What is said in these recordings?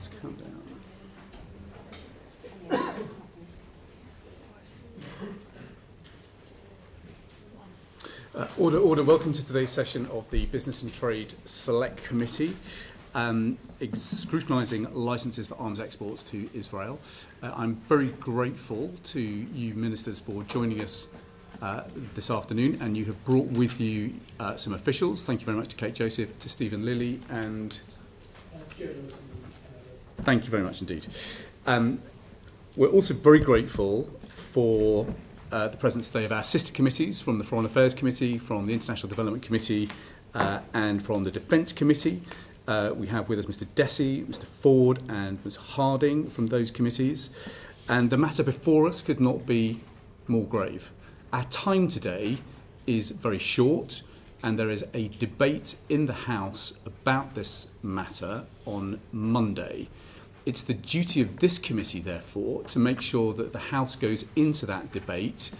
Let's calm down. Order. Welcome to today's session of the Business and Trade Select Committee, scrutinising licences for arms exports to Israel. I'm very grateful to you ministers for joining us this afternoon, and you have brought with you some officials. Thank you very much to Kate Joseph, to Stephen Lillie, and thank you very much indeed. We're also very grateful for the presence today of our sister committees from the Foreign Affairs Committee, from the International Development Committee, and from the Defence Committee. We have with us Mr. Dessy, Mr. Ford, and Ms. Harding from those committees. And the matter before us could not be more grave. Our time today is very short, and there is a debate in the House about this matter on Monday. It's the duty of this committee, therefore, to make sure that the House goes into that debate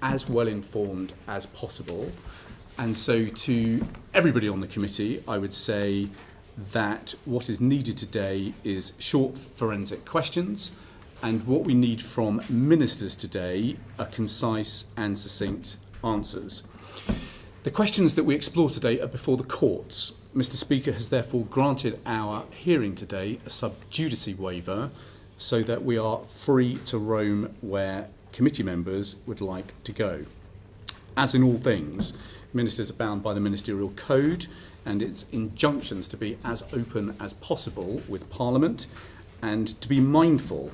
as well informed as possible. And so to everybody on the committee, I would say that what is needed today is short forensic questions, and what we need from ministers today are concise and succinct answers. The questions that we explore today are before the courts. Mr. Speaker has therefore granted our hearing today a sub judice waiver so that we are free to roam where committee members would like to go. As in all things, ministers are bound by the ministerial code and its injunctions to be as open as possible with Parliament and to be mindful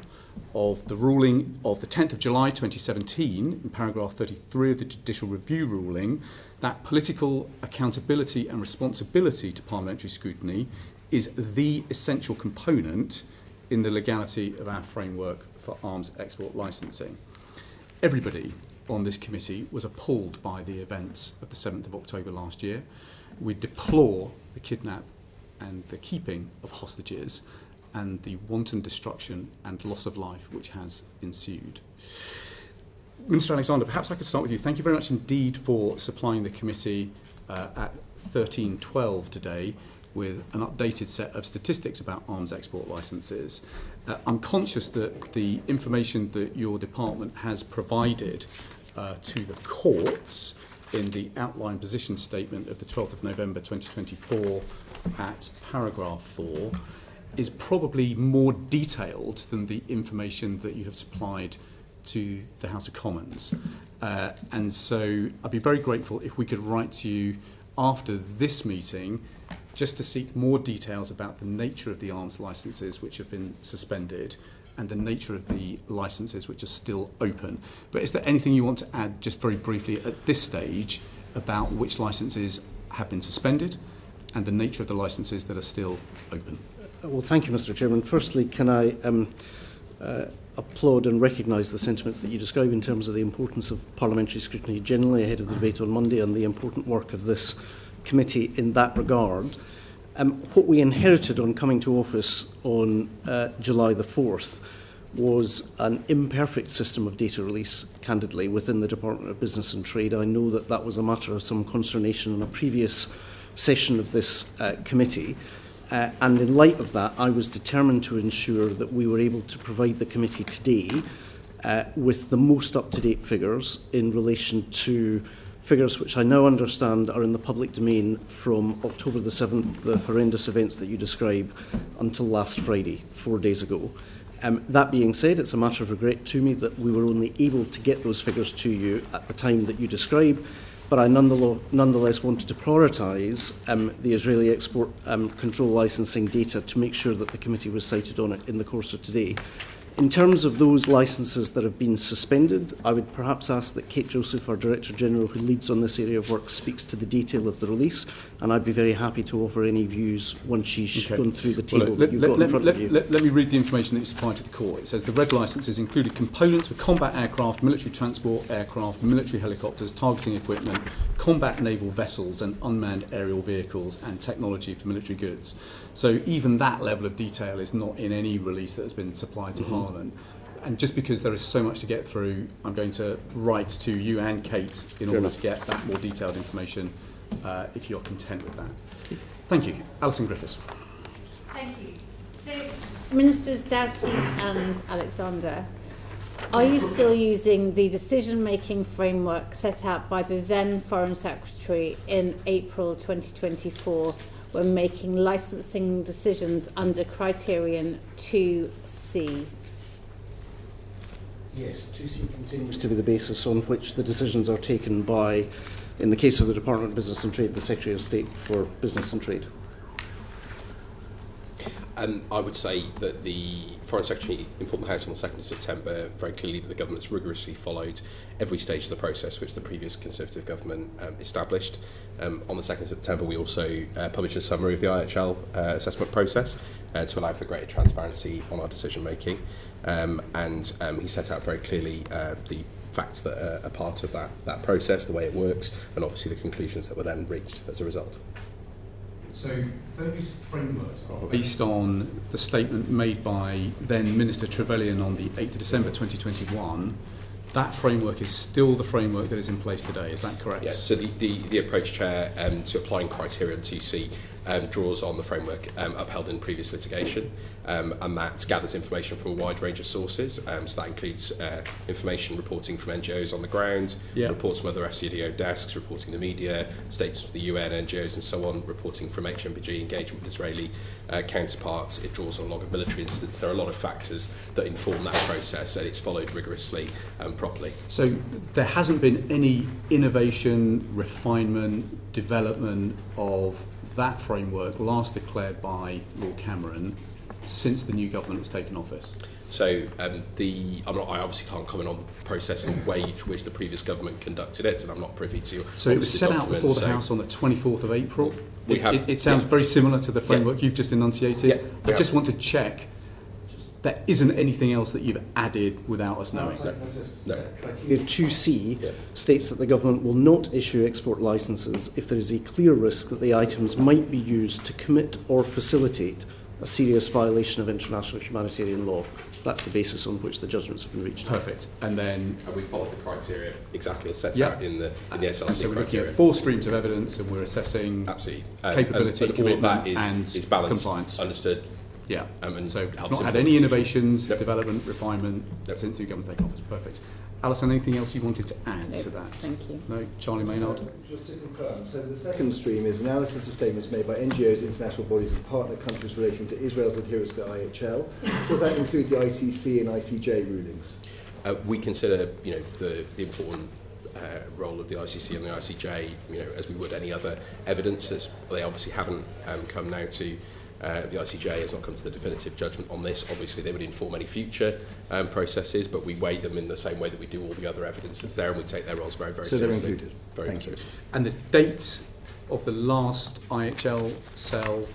of the ruling of the 10th of July 2017, in paragraph 33 of the Judicial Review ruling, that political accountability and responsibility to parliamentary scrutiny is the essential component in the legality of our framework for arms export licensing. Everybody on this committee was appalled by the events of the 7th of October last year. We deplore the kidnap and the keeping of hostages and the wanton destruction and loss of life which has ensued. Minister Alexander, perhaps I could start with you. Thank you very much indeed for supplying the committee at 13:12 today with an updated set of statistics about arms export licences. I'm conscious that the information that your department has provided to the courts in the outline position statement of the 12th of November 2024 at paragraph 4 is probably more detailed than the information that you have supplied to the House of Commons. And so I'd be very grateful if we could write to you after this meeting just to seek more details about the nature of the arms licences which have been suspended and the nature of the licences which are still open. But is there anything you want to add just very briefly at this stage about which licences have been suspended and the nature of the licences that are still open? Well, thank you, Mr. Chairman. Firstly, can I applaud and recognise the sentiments that you describe in terms of the importance of parliamentary scrutiny generally ahead of the debate on Monday and the important work of this committee in that regard. What we inherited on coming to office on July the 4th was an imperfect system of data release, candidly, within the Department of Business and Trade. I know that that was a matter of some consternation in a previous session of this committee. And in light of that, I was determined to ensure that we were able to provide the committee today with the most up-to-date figures in relation to figures which I now understand are in the public domain from October the 7th, the horrendous events that you describe, until last Friday, 4 days ago. That being said, it's a matter of regret to me that we were only able to get those figures to you at the time that you describe, but I nonetheless wanted to prioritise the Israeli export control licensing data to make sure that the committee was cited on it in the course of today. In terms of those licences that have been suspended, I would perhaps ask that Kate Joseph, our Director General who leads on this area of work, speaks to the detail of the release, and I'd be very happy to offer any views once she's gone through the table that you've got in front of you. Let me read the information that you supplied to the court. It says the red licences included components for combat aircraft, military transport aircraft, military helicopters, targeting equipment, combat naval vessels and unmanned aerial vehicles, and technology for military goods. So even that level of detail is not in any release that has been supplied to Parliament. And just because there is so much to get through, I'm going to write to you and Kate in order to get that more detailed information if you're content with that. Thank you. Alison Griffiths. Thank you. So, Ministers Doughty and Alexander, are you still using the decision-making framework set out by the then Foreign Secretary in April 2024 when making licensing decisions under criterion 2C? Yes, 2C continues to be the basis on which the decisions are taken by, in the case of the Department of Business and Trade, the Secretary of State for Business and Trade. I would say that the Foreign Secretary informed the House on the 2nd of September very clearly that the government's rigorously followed every stage of the process which the previous Conservative government established. On the 2nd of September we also published a summary of the IHL assessment process to allow for greater transparency on our decision making, and he set out very clearly the facts that are part of that process, the way it works, and obviously the conclusions that were then reached as a result. So those frameworks are based on the statement made by then Minister Trevelyan on the 8th of December 2021. That framework is still the framework that is in place today, is that correct? Yes, so the approach, Chair, to applying criteria to C draws on the framework upheld in previous litigation, and that gathers information from a wide range of sources. So that includes information reporting from NGOs on the ground, reports from other FCDO desks, reporting the media, statements from the UN, NGOs and so on, reporting from HMPG, engagement with Israeli counterparts. It draws on a lot of military incidents. There are a lot of factors that inform that process, and it's followed rigorously and properly. So there hasn't been any innovation, refinement, development of that framework last declared by Lord Cameron since the new government has taken office? So I obviously can't comment on the process and the way in which the previous government conducted it, and I'm not privy to. So it was set out before the House on the 24th of April. It sounds very similar to the framework you've just enunciated. I just want to check there isn't anything else that you've added without us knowing. No. Criteria 2C states that the government will not issue export licences if there is a clear risk that the items might be used to commit or facilitate a serious violation of international humanitarian law. That's the basis on which the judgments have been reached. Perfect. And then we followed the criteria exactly as set out in the SLC so we're looking criteria. at 4 streams of evidence, and we're assessing Absolutely. Capability, and all of that and is balanced, compliance. Understood. Yeah. And so helps not had inform any decisions. innovations, Nope. development, refinement since the government's taken office. Perfect. Alison, anything else you wanted to add to that? Thank you. No? Charlie Maynard? Just to confirm, so the second stream is analysis of statements made by NGOs, international bodies and partner countries relating to Israel's adherence to IHL. Does that include the ICC and ICJ rulings? We consider, the important role of the ICC and the ICJ, as we would any other evidence. As they obviously haven't come now to. The ICJ has not come to the definitive judgment on this. Obviously, they would inform any future processes, but we weigh them in the same way that we do all the other evidence that's there, and we take their roles very, very seriously. So they're included? Very Thank you. seriously. And the date of the last IHL cell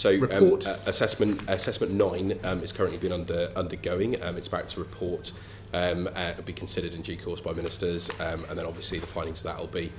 report? Assessment 9 is currently been undergoing. It's about to report. It'll be considered in due course by ministers, and then obviously the findings of that will be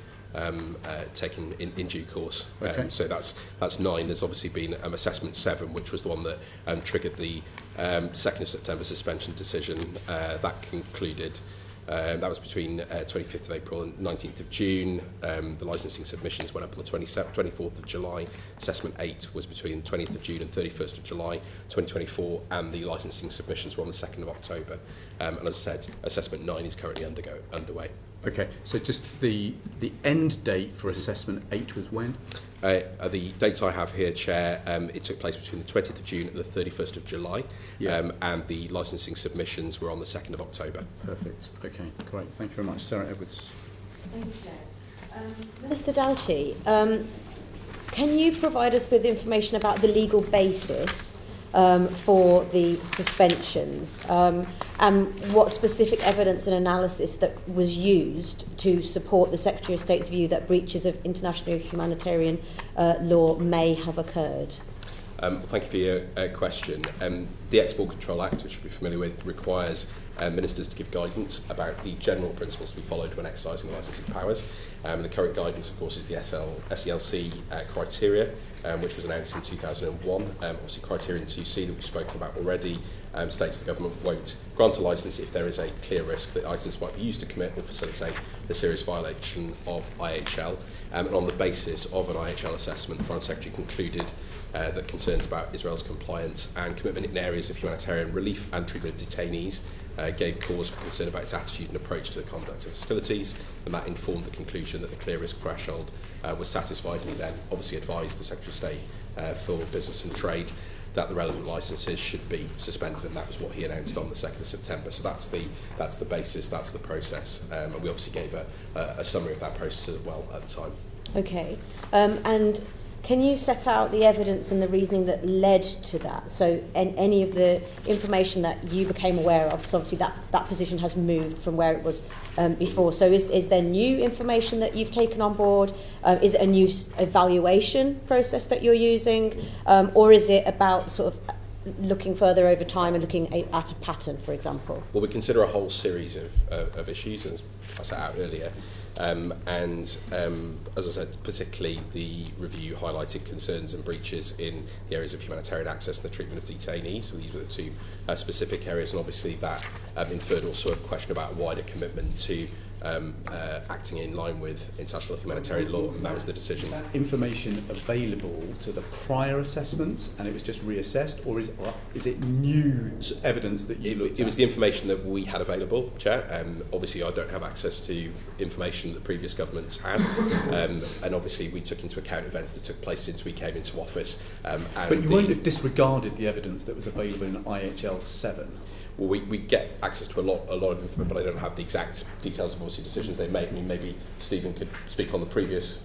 taken in due course. Okay. So that's 9. There's obviously been assessment 7, which was the one that triggered the 2nd of September suspension decision. That concluded. That was between 25th of April and 19th of June. The licensing submissions went up on the 24th of July. Assessment 8 was between 20th of June and 31st of July 2024, and the licensing submissions were on the 2nd of October. And as I said, assessment 9 is currently underway. Okay, so just the end date for assessment 8 was when? The dates I have here, Chair, it took place between the 20th of June and the 31st of July, and the licensing submissions were on the 2nd of October. Perfect. Okay, great. Thank you very much. Sarah Edwards. Thank you, Chair. Mr. Doughty, can you provide us with information about the legal basis for the suspensions, and what specific evidence and analysis that was used to support the Secretary of State's view that breaches of international humanitarian law may have occurred? Thank you for your question. The Export Control Act, which you'll be familiar with, requires ministers to give guidance about the general principles to be followed when exercising licensing powers. The current guidance, of course, is the SELC criteria, which was announced in 2001. Obviously, criterion 2C that we've spoken about already states the government won't grant a licence if there is a clear risk that items might be used to commit or facilitate a serious violation of IHL. And on the basis of an IHL assessment, the Foreign Secretary concluded that concerns about Israel's compliance and commitment in areas of humanitarian relief and treatment of detainees gave cause for concern about its attitude and approach to the conduct of hostilities, and that informed the conclusion that the clear risk threshold was satisfied, and he then obviously advised the Secretary of State for Business and Trade that the relevant licences should be suspended, and that was what he announced on the 2nd of September. So that's the basis, that's the process, and we obviously gave a summary of that process as well at the time. Okay, and can you set out the evidence and the reasoning that led to that? So any of the information that you became aware of, because obviously that position has moved from where it was before. So is there new information that you've taken on board? Is it a new evaluation process that you're using? Or is it about sort of looking further over time and looking at a pattern, for example? Well, we consider a whole series of issues, as I set out earlier. As I said, particularly the review highlighted concerns and breaches in the areas of humanitarian access and the treatment of detainees. So these were the two specific areas, and obviously that inferred also a question about a wider commitment to acting in line with international humanitarian law, and that was the decision. Information available to the prior assessments, and it was just reassessed, or is it new evidence that you looked at? It was the information that we had available, Chair. Obviously, I don't have access to information that previous governments had, and obviously we took into account events that took place since we came into office. But you won't have disregarded the evidence that was available in IHL 7. Well, we get access to a lot of information, but I don't have the exact details of obviously decisions they make. I mean, maybe Stephen could speak on the previous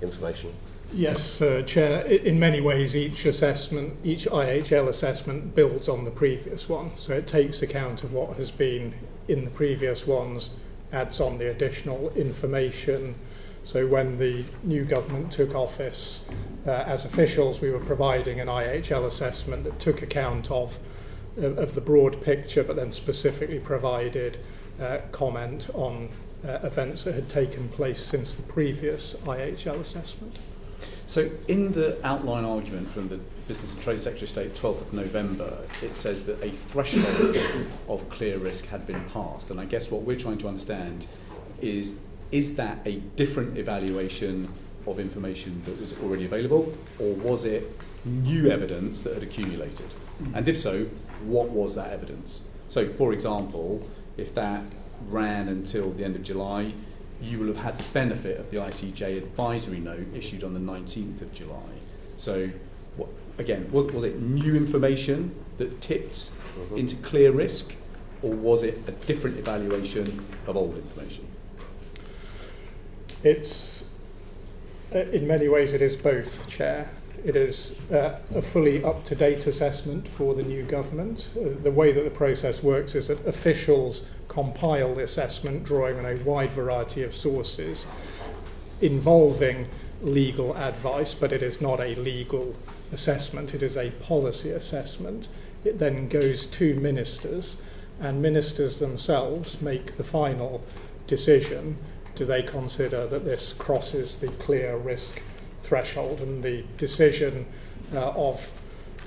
information. Yes, Chair. In many ways, each IHL assessment builds on the previous one. So it takes account of what has been in the previous ones, adds on the additional information. So when the new government took office, as officials, we were providing an IHL assessment that took account of the broad picture, but then specifically provided comment on events that had taken place since the previous IHL assessment. So in the outline argument from the Business and Trade Secretary of State 12th of November, it says that a threshold of clear risk had been passed, and I guess what we're trying to understand is that a different evaluation of information that was already available, or was it new evidence that had accumulated? And if so, what was that evidence? So, for example, if that ran until the end of July, you will have had the benefit of the ICJ advisory note issued on the 19th of July. So, was it new information that tipped into clear risk, or was it a different evaluation of old information? It's, in many ways, it is both, Chair. It is a fully up-to-date assessment for the new government. The way that the process works is that officials compile the assessment, drawing on a wide variety of sources involving legal advice, but it is not a legal assessment, it is a policy assessment. It then goes to ministers, and ministers themselves make the final decision. Do they consider that this crosses the clear risk threshold? And the decision of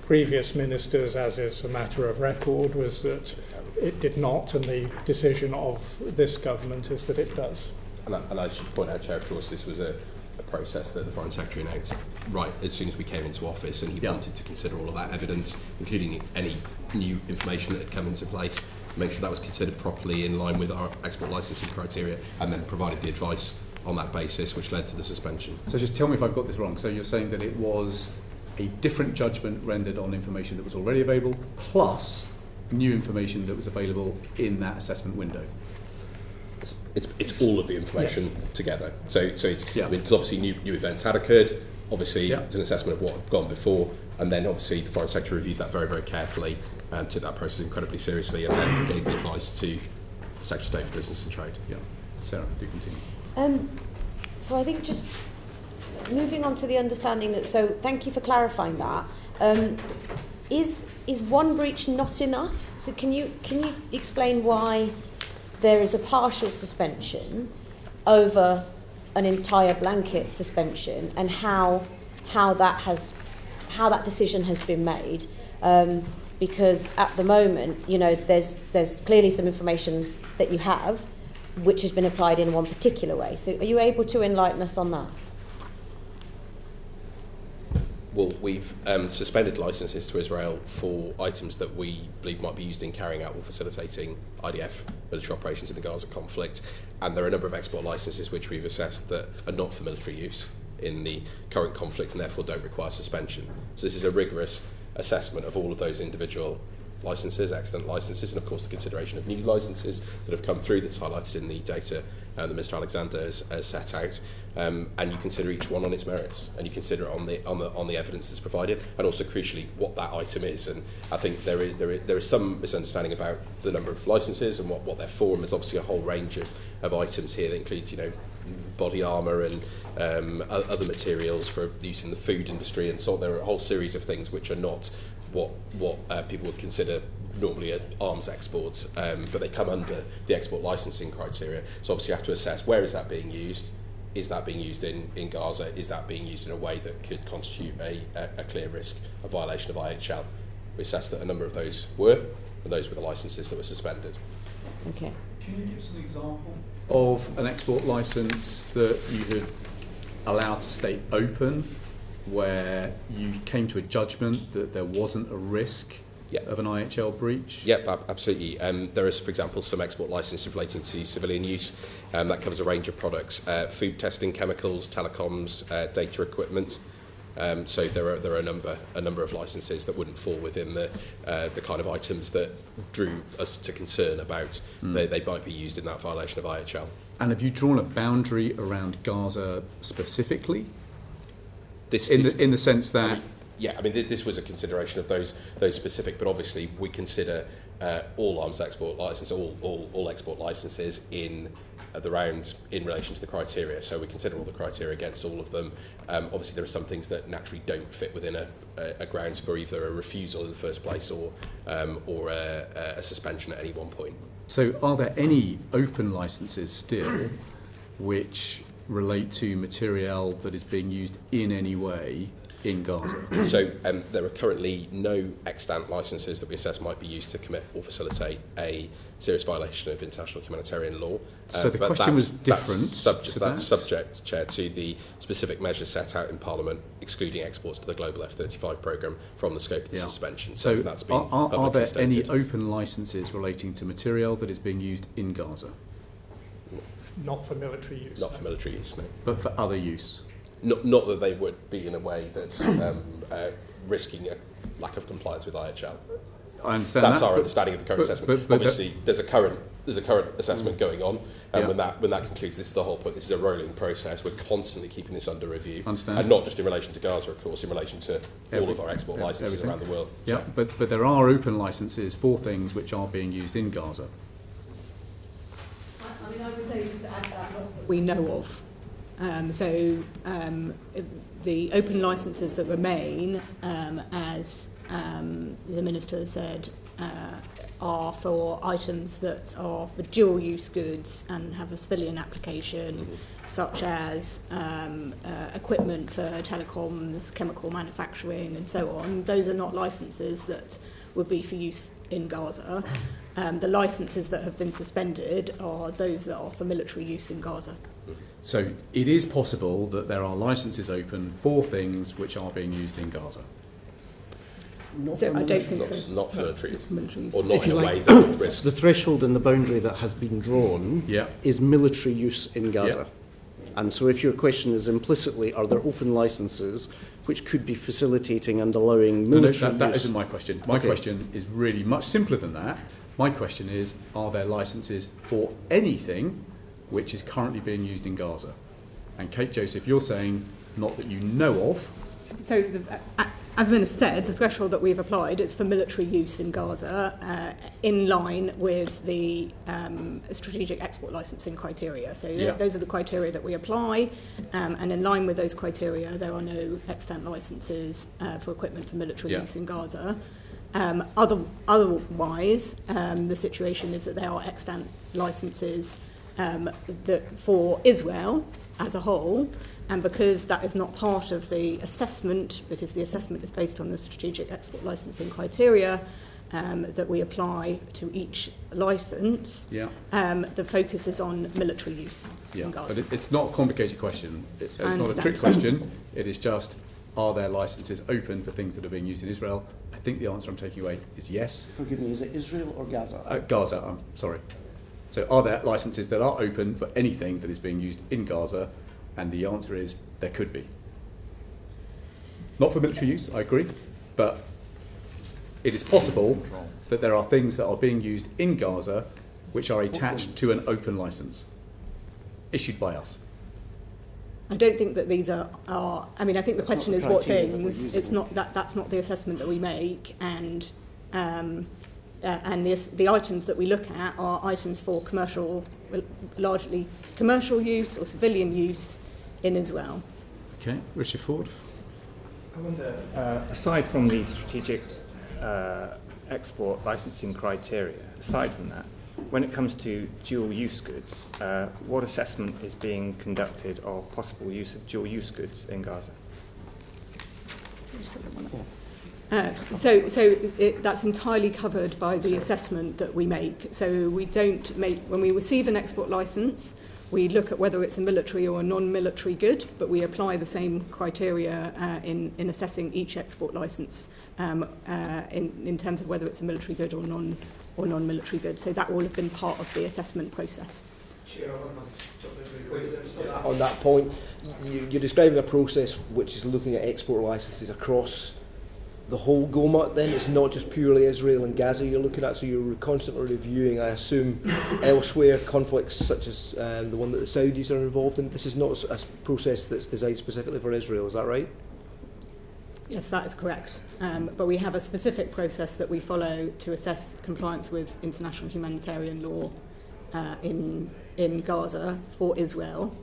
previous ministers, as is a matter of record, was that it did not, and the decision of this government is that it does. And I should point out, Chair, of course, this was a process that the Foreign Secretary announced right as soon as we came into office, and he wanted to consider all of that evidence, including any new information that had come into place, make sure that was considered properly in line with our export licensing criteria, and then provided the advice on that basis, which led to the suspension. So just tell me if I've got this wrong. So you're saying that it was a different judgment rendered on information that was already available, plus new information that was available in that assessment window? It's all of the information together. So it's, yeah. I mean, because obviously new events had occurred, obviously yeah. It's an assessment of what had gone before, and then obviously the Foreign Secretary reviewed that very, very carefully and took that process incredibly seriously, and then gave the advice to the Secretary of State for Business and Trade. Yeah. Sarah, do continue. So I think just moving on to the understanding that, so thank you for clarifying that. Is one breach not enough? So can you explain why there is a partial suspension over an entire blanket suspension, and how that decision has been made? Because at the moment, you know, there's clearly some information that you have which has been applied in one particular way. So are you able to enlighten us on that? Well, we've suspended licences to Israel for items that we believe might be used in carrying out or facilitating IDF military operations in the Gaza conflict. And there are a number of export licences which we've assessed that are not for military use in the current conflict and therefore don't require suspension. So this is a rigorous assessment of all of those individual licences, extant licences, and of course the consideration of new licences that have come through that's highlighted in the data that Mr. Alexander has set out, and you consider each one on its merits, and you consider it on the evidence that's provided, and also crucially what that item is. And I think there is some misunderstanding about the number of licences and what they're for. And there's obviously a whole range of items here that includes, body armour and other materials for use in the food industry, and so there are a whole series of things which are not what people would consider normally arms exports, but they come under the export licensing criteria. So obviously you have to assess where is that being used. Is that being used in Gaza? Is that being used in a way that could constitute a clear risk of violation of IHL? We assessed that a number of those were, and those were the licences that were suspended. Okay. Can you give us an example of an export licence that you had allowed to stay open, where you came to a judgment that there wasn't a risk of an IHL breach? Yep, absolutely. There is, for example, some export licences relating to civilian use. That covers a range of products: food testing, chemicals, telecoms, data equipment. So there are a number of licences that wouldn't fall within the kind of items that drew us to concern about they might be used in that violation of IHL. And have you drawn a boundary around Gaza specifically? In the sense that... this was a consideration of those specific, but obviously we consider all arms export licences, all export licences in the round in relation to the criteria. So we consider all the criteria against all of them. Obviously there are some things that naturally don't fit within a grounds for either a refusal in the first place or a suspension at any one point. So are there any open licences still which relate to material that is being used in any way in Gaza? So there are currently no extant licences that we assess might be used to commit or facilitate a serious violation of international humanitarian law. So the question was different. That's subject, Chair, to the specific measures set out in Parliament, excluding exports to the Global F-35 programme from the scope of the suspension. So that's been are there stated. any open licences relating to material that is being used in Gaza? Not for military use. Not for military use, no. But for other use? Not that they would be in a way that's risking a lack of compliance with IHL. I understand that's our understanding of the current assessment. But obviously, there's a current assessment going on, and when that concludes, this is the whole point. This is a rolling process. We're constantly keeping this under review, and not just in relation to Gaza, of course, in relation to all of our export licences around the world. Yeah, but there are open licences for things which are being used in Gaza. I would say just to add that we know of. The open licences that remain, as the Minister has said, are for items that are for dual-use goods and have a civilian application, such as equipment for telecoms, chemical manufacturing and so on. Those are not licences that would be for use in Gaza. The licences that have been suspended are those that are for military use in Gaza. So it is possible that there are licences open for things which are being used in Gaza? So I don't think so. Not for military use. Or not If in you a like, way that would risk. The threshold and the boundary that has been drawn is military use in Gaza. And so if your question is implicitly, are there open licences which could be facilitating and allowing military use? That isn't my question. My question is really much simpler than that. My question is, are there licences for anything which is currently being used in Gaza? And Kate Joseph, you're saying not that you know of. So, as Minister said, the threshold that we've applied is for military use in Gaza, in line with the strategic export licensing criteria. So those are the criteria that we apply, and in line with those criteria, there are no extant licences for equipment for military use in Gaza. Otherwise, the situation is that there are extant licences that for Israel as a whole, and because that is not part of the assessment, because the assessment is based on the strategic export licensing criteria that we apply to each licence, the focus is on military use in Gaza. But it's not a complicated question. It's not a trick question. It is just, are their licences open for things that are being used in Israel? I think the answer I'm taking away is yes. Forgive me, is it Israel or Gaza? Gaza, I'm sorry. So are there licences that are open for anything that is being used in Gaza? And the answer is there could be. Not for military use, I agree, but it is possible that there are things that are being used in Gaza which are attached to an open licence issued by us. I don't think that these are I mean, I think the question is what things. It's not that's not the assessment that we make, and the items that we look at are items for largely commercial use or civilian use in Israel. Okay, Richard Ford. I wonder, aside from the strategic export licensing criteria, aside from that, when it comes to dual-use goods, what assessment is being conducted of possible use of dual-use goods in Gaza? That's entirely covered by the assessment that we make. So we don't make, when we receive an export licence, we look at whether it's a military or a non-military good, but we apply the same criteria in assessing each export licence in terms of whether it's a military good or non-military good. So that will have been part of the assessment process. On that point, you're describing a process which is looking at export licences across the whole GOMAT then? It's not just purely Israel and Gaza you're looking at, so you're constantly reviewing, I assume, elsewhere conflicts such as the one that the Saudis are involved in. This is not a process that's designed specifically for Israel, is that right? Yes, that is correct. But we have a specific process that we follow to assess compliance with international humanitarian law in Gaza for Israel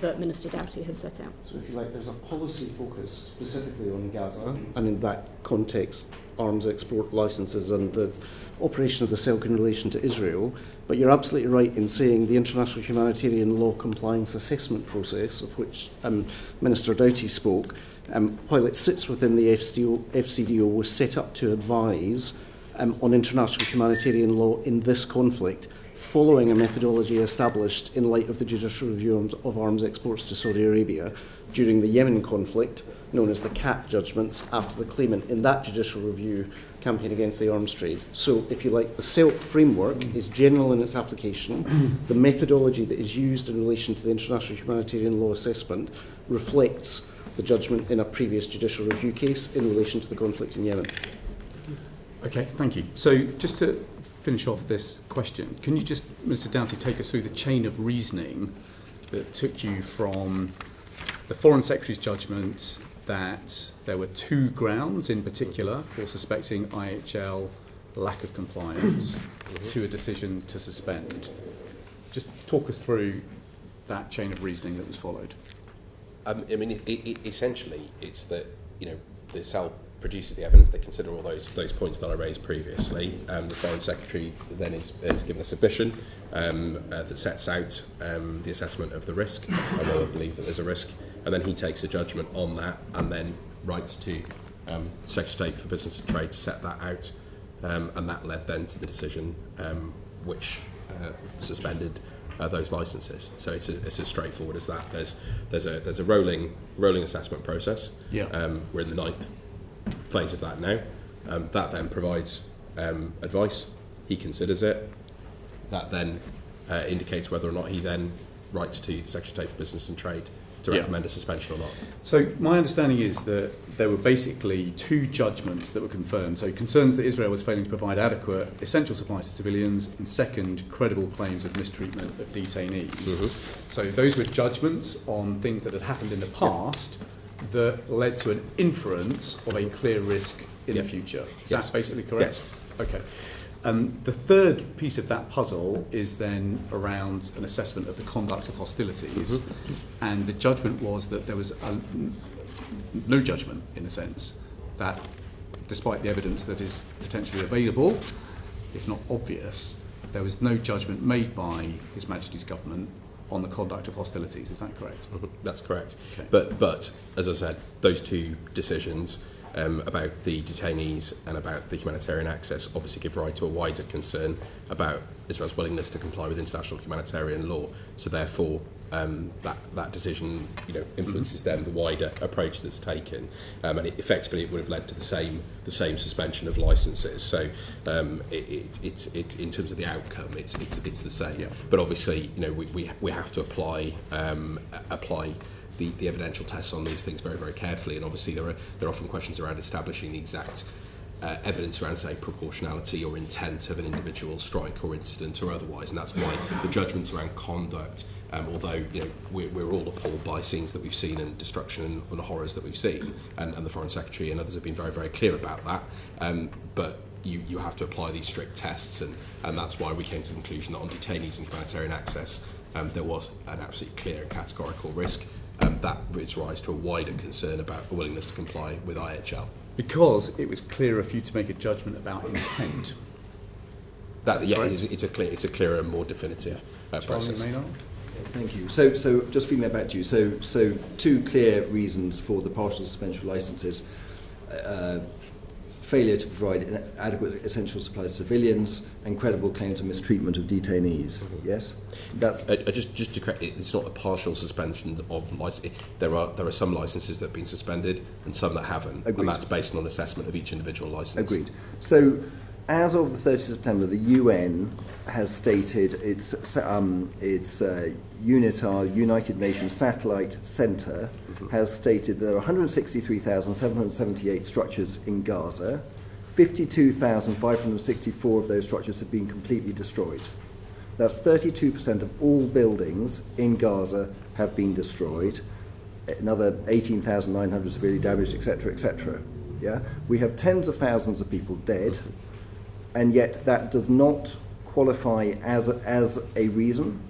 that Minister Doughty has set out. So if you like, there's a policy focus specifically on Gaza, and in that context, arms export licences and the operation of the CELC in relation to Israel. But you're absolutely right in saying the international humanitarian law compliance assessment process, of which Minister Doughty spoke, while it sits within the FCDO, was set up to advise on international humanitarian law in this conflict, following a methodology established in light of the judicial review of arms exports to Saudi Arabia during the Yemen conflict, known as the CAT judgments, after the claimant in that judicial review campaign against the arms trade. So, if you like, the CELC framework is general in its application. The methodology that is used in relation to the international humanitarian law assessment reflects the judgment in a previous judicial review case in relation to the conflict in Yemen. Okay, thank you. So, just to finish off this question, can you just, Mr. Doughty, take us through the chain of reasoning that took you from the Foreign Secretary's judgment that there were two grounds in particular for suspecting IHL lack of compliance to a decision to suspend? Just talk us through that chain of reasoning that was followed. I mean, essentially, it's that, the CELC produces the evidence, they consider all those points that I raised previously. The Foreign Secretary then is given a submission that sets out the assessment of the risk and whether they believe that there's a risk, and then he takes a judgment on that and then writes to the Secretary of State for Business and Trade to set that out, and that led then to the decision which suspended those licences. So it's as straightforward as that. There's a rolling assessment process. Yeah. We're in the 9th phase of that now. That then provides advice. He considers it. That then indicates whether or not he then writes to the Secretary of State for Business and Trade to recommend a suspension or not. So my understanding is that there were basically two judgments that were confirmed. So concerns that Israel was failing to provide adequate essential supplies to civilians, and second, credible claims of mistreatment of detainees. Mm-hmm. So those were judgments on things that had happened in the past that led to an inference of a clear risk in the future. Is that basically correct? Yes. Okay. The third piece of that puzzle is then around an assessment of the conduct of hostilities, and the judgment was that there was no judgment, in a sense, that despite the evidence that is potentially available, if not obvious, there was no judgment made by His Majesty's government on the conduct of hostilities. Is that correct? That's correct. Okay. But as I said, those two decisions about the detainees and about the humanitarian access obviously give rise to a wider concern about Israel's willingness to comply with international humanitarian law. So therefore, that decision, influences them, the wider approach that's taken, and effectively it would have led to the same suspension of licences. So it's in terms of the outcome, it's the same. Yeah. But obviously, we have to apply the evidential tests on these things very, very carefully, and obviously there are often questions around establishing the exact evidence around, say, proportionality or intent of an individual strike or incident or otherwise, and that's why the judgments around conduct, although we're all appalled by scenes that we've seen and destruction and horrors that we've seen, and the Foreign Secretary and others have been very, very clear about that, but you have to apply these strict tests, and that's why we came to the conclusion that on detainees and humanitarian access there was an absolutely clear and categorical risk. That gives rise to a wider concern about a willingness to comply with IHL. Because it was clearer for you to make a judgment about intent. It's a clearer and more definitive process. Thank you. So just feeding that back to you. So two clear reasons for the partial suspension of licences. Failure to provide adequate essential supplies to civilians, and credible claims of mistreatment of detainees. Mm-hmm. Yes, that's just to correct. It's not a partial suspension of license. There are some licences that have been suspended and some that haven't, Agreed. And that's based on assessment of each individual licence. Agreed. So, as of the 30th of September, the UN has stated its UNITAR, United Nations Satellite Centre, has stated there are 163,778 structures in Gaza. 52,564 of those structures have been completely destroyed. That's 32% of all buildings in Gaza have been destroyed. Another 18,900 severely damaged, etc., etc. Yeah, we have tens of thousands of people dead, and yet that does not qualify as a reason.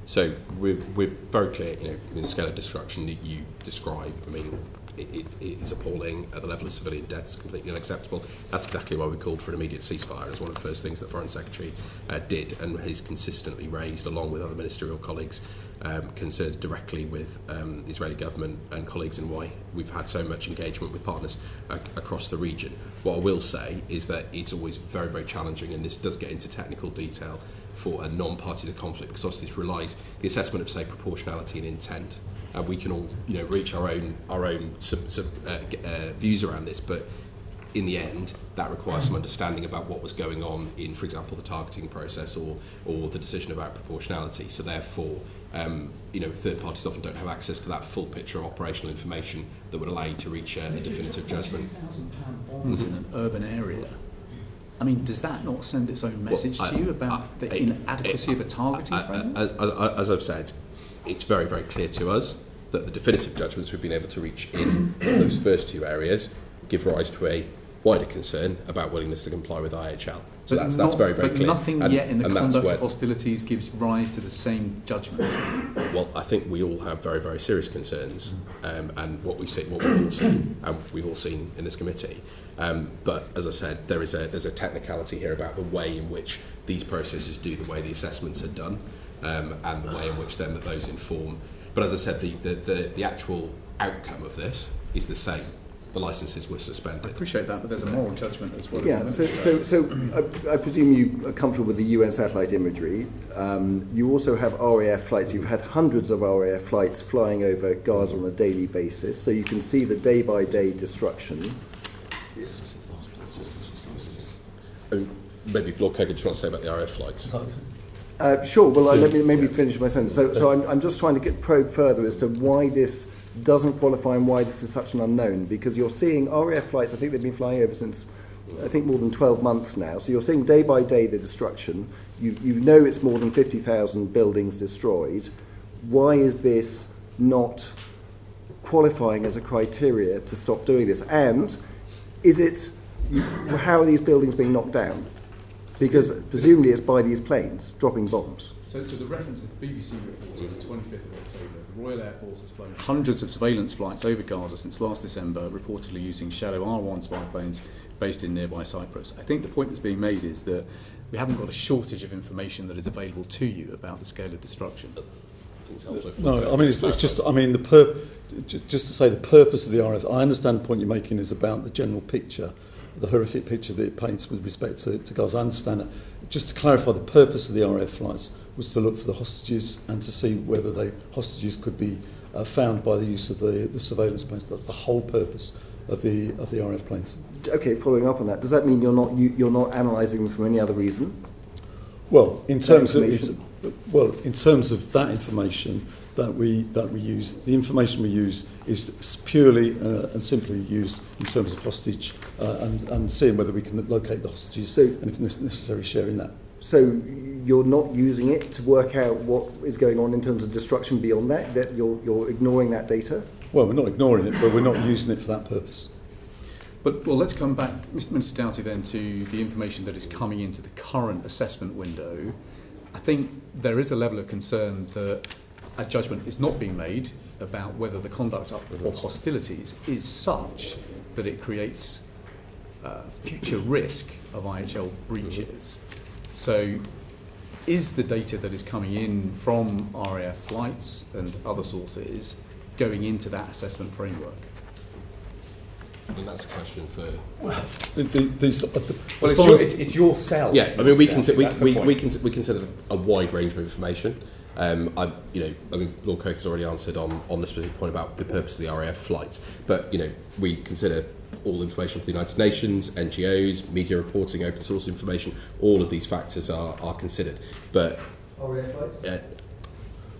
So we're very clear, in the scale of destruction that you describe. I mean, it is appalling. At the level of civilian deaths, completely unacceptable. That's exactly why we called for an immediate ceasefire. It's one of the first things that the Foreign Secretary did, and has consistently raised, along with other ministerial colleagues, concerns directly with the Israeli government and colleagues, and why we've had so much engagement with partners across the region. What I will say is that it's always very, very challenging, and this does get into technical detail for a non-party to the conflict, because obviously this relies the assessment of, say, proportionality and intent. We can all, reach our own views around this, but in the end, that requires some understanding about what was going on in, for example, the targeting process or the decision about proportionality. So therefore, third parties often don't have access to that full picture of operational information that would allow you to reach a definitive judgment. £2,000 bombs in an urban area. I mean, does that not send its own message to you about the inadequacy of a targeting framework? As I've said, it's very, very clear to us that the definitive judgments we've been able to reach in those first two areas give rise to a wider concern about willingness to comply with IHL. So that's very, very clear. But nothing yet in the conduct of hostilities gives rise to the same judgment. Well, I think we all have very, very serious concerns, and what we've all seen, and we've all seen in this committee. But as I said, there's a technicality here about the way in which these processes do, the way the assessments are done, and the way in which then that those inform. But as I said, the actual outcome of this is the same. The licences were suspended. I appreciate that, but there's a moral judgment as well. Yeah, so I presume you are comfortable with the UN satellite imagery. You also have RAF flights. You've had hundreds of RAF flights flying over Gaza on a daily basis, so you can see the day-by-day destruction. Maybe if Lord Coaker just wants to say about the RAF flights. Sure, well, let me maybe finish my sentence. So I'm just trying to probe further as to why this doesn't qualify and why this is such an unknown, because you're seeing RAF flights, I think they've been flying over since, I think, more than 12 months now. So you're seeing day by day the destruction. You know it's more than 50,000 buildings destroyed. Why is this not qualifying as a criteria to stop doing this? And how are these buildings being knocked down? Because presumably it's by these planes dropping bombs. So the reference is the BBC report of the 25th of October. The Royal Air Force has flown hundreds of surveillance flights over Gaza since last December, reportedly using Shadow R1 spy planes based in nearby Cyprus. I think the point that's being made is that we haven't got a shortage of information that is available to you about the scale of destruction. No, I mean it's just. I mean just to say the purpose of the RF. I understand the point you're making is about the general picture, the horrific picture that it paints with respect to Gaza. I understand that. Just to clarify, the purpose of the RF flights was to look for the hostages and to see whether the hostages could be found by the use of the surveillance planes. That's the whole purpose of the RF planes. Okay, following up on that, does that mean you're not analysing them for any other reason? Well, in terms of that information that we use, the information we use is purely and simply used in terms of hostage and seeing whether we can locate the hostages and if necessary sharing that. So you're not using it to work out what is going on in terms of destruction beyond that? That you're ignoring that data? Well, we're not ignoring it, but we're not using it for that purpose. But let's come back, Mr. Minister Doughty, then to the information that is coming into the current assessment window. I think there is a level of concern that a judgment is not being made about whether the conduct of hostilities is such that it creates future risk of IHL breaches. So is the data that is coming in from RAF flights and other sources going into that assessment framework? I think that's a question for. It's your cell. Yeah, I mean, we consider a wide range of information. Lord Coaker's already answered on the specific point about the purpose of the RAF flights, but we consider all information for the United Nations, NGOs, media reporting, open source information. All of these factors are considered. But RAF flights.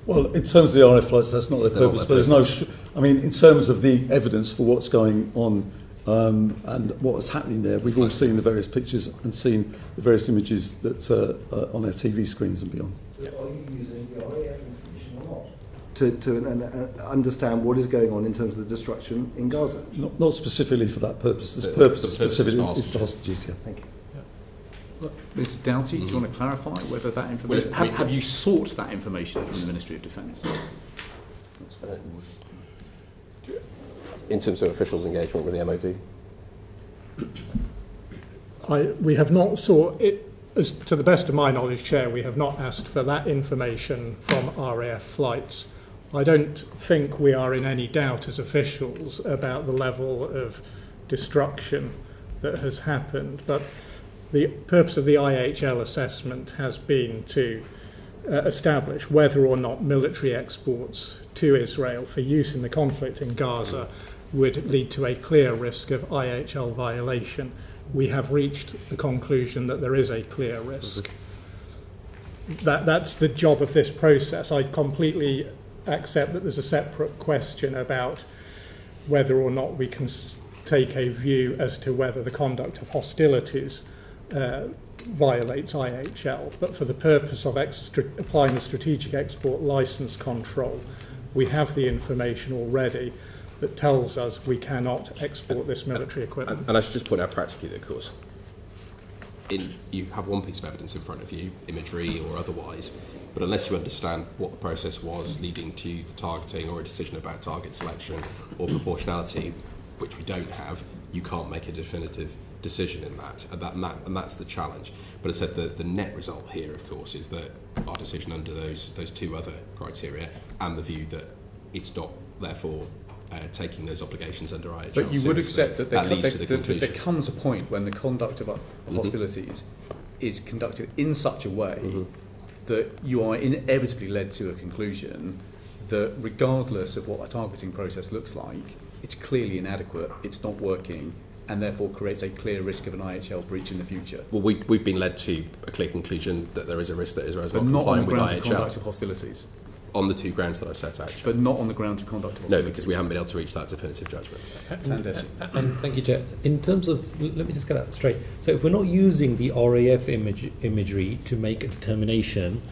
Well, in terms of the RF flights, that's not their purpose, but there's no. In terms of the evidence for what's going on and what is happening there, we've all seen the various pictures and seen the various images that are on our TV screens and beyond. Yeah. Are you using the RAF information or not to understand what is going on in terms of the destruction in Gaza? Not specifically for that purpose. The purpose specifically is the hostages. Yeah. Thank you. Mr. Doughty, do you want to clarify whether that information... Have you sought that information from the Ministry of Defence? In terms of officials' engagement with the MOD? We have not sought it, to the best of my knowledge, Chair, we have not asked for that information from RAF flights. I don't think we are in any doubt as officials about the level of destruction that has happened, but the purpose of the IHL assessment has been to establish whether or not military exports to Israel for use in the conflict in Gaza would lead to a clear risk of IHL violation. We have reached the conclusion that there is a clear risk. That's the job of this process. I completely accept that there's a separate question about whether or not we can take a view as to whether the conduct of hostilities violates IHL, but for the purpose of applying the strategic export licence control, we have the information already that tells us we cannot export this military equipment. And I should just point out practically that, of course, you have one piece of evidence in front of you, imagery or otherwise, but unless you understand what the process was leading to the targeting or a decision about target selection or proportionality, which we don't have, you can't make a definitive decision in that, and that's the challenge. But as I said, the net result here, of course, is that our decision under those two other criteria and the view that it's not, therefore, taking those obligations under IHL. But you would accept that there comes a point when the conduct of hostilities is conducted in such a way that you are inevitably led to a conclusion that regardless of what a targeting process looks like, it's clearly inadequate, it's not working, and therefore creates a clear risk of an IHL breach in the future. Well, we've been led to a clear conclusion that there is a risk that Israel is not not on the complying with grounds IHL. of conduct of hostilities. On the two grounds that I've set out. But not on the grounds of conduct of hostilities. No, because we haven't been able to reach that definitive judgment. Thank you, Chair. In terms of, let me just get that straight. So if we're not using the RAF imagery to make a determination,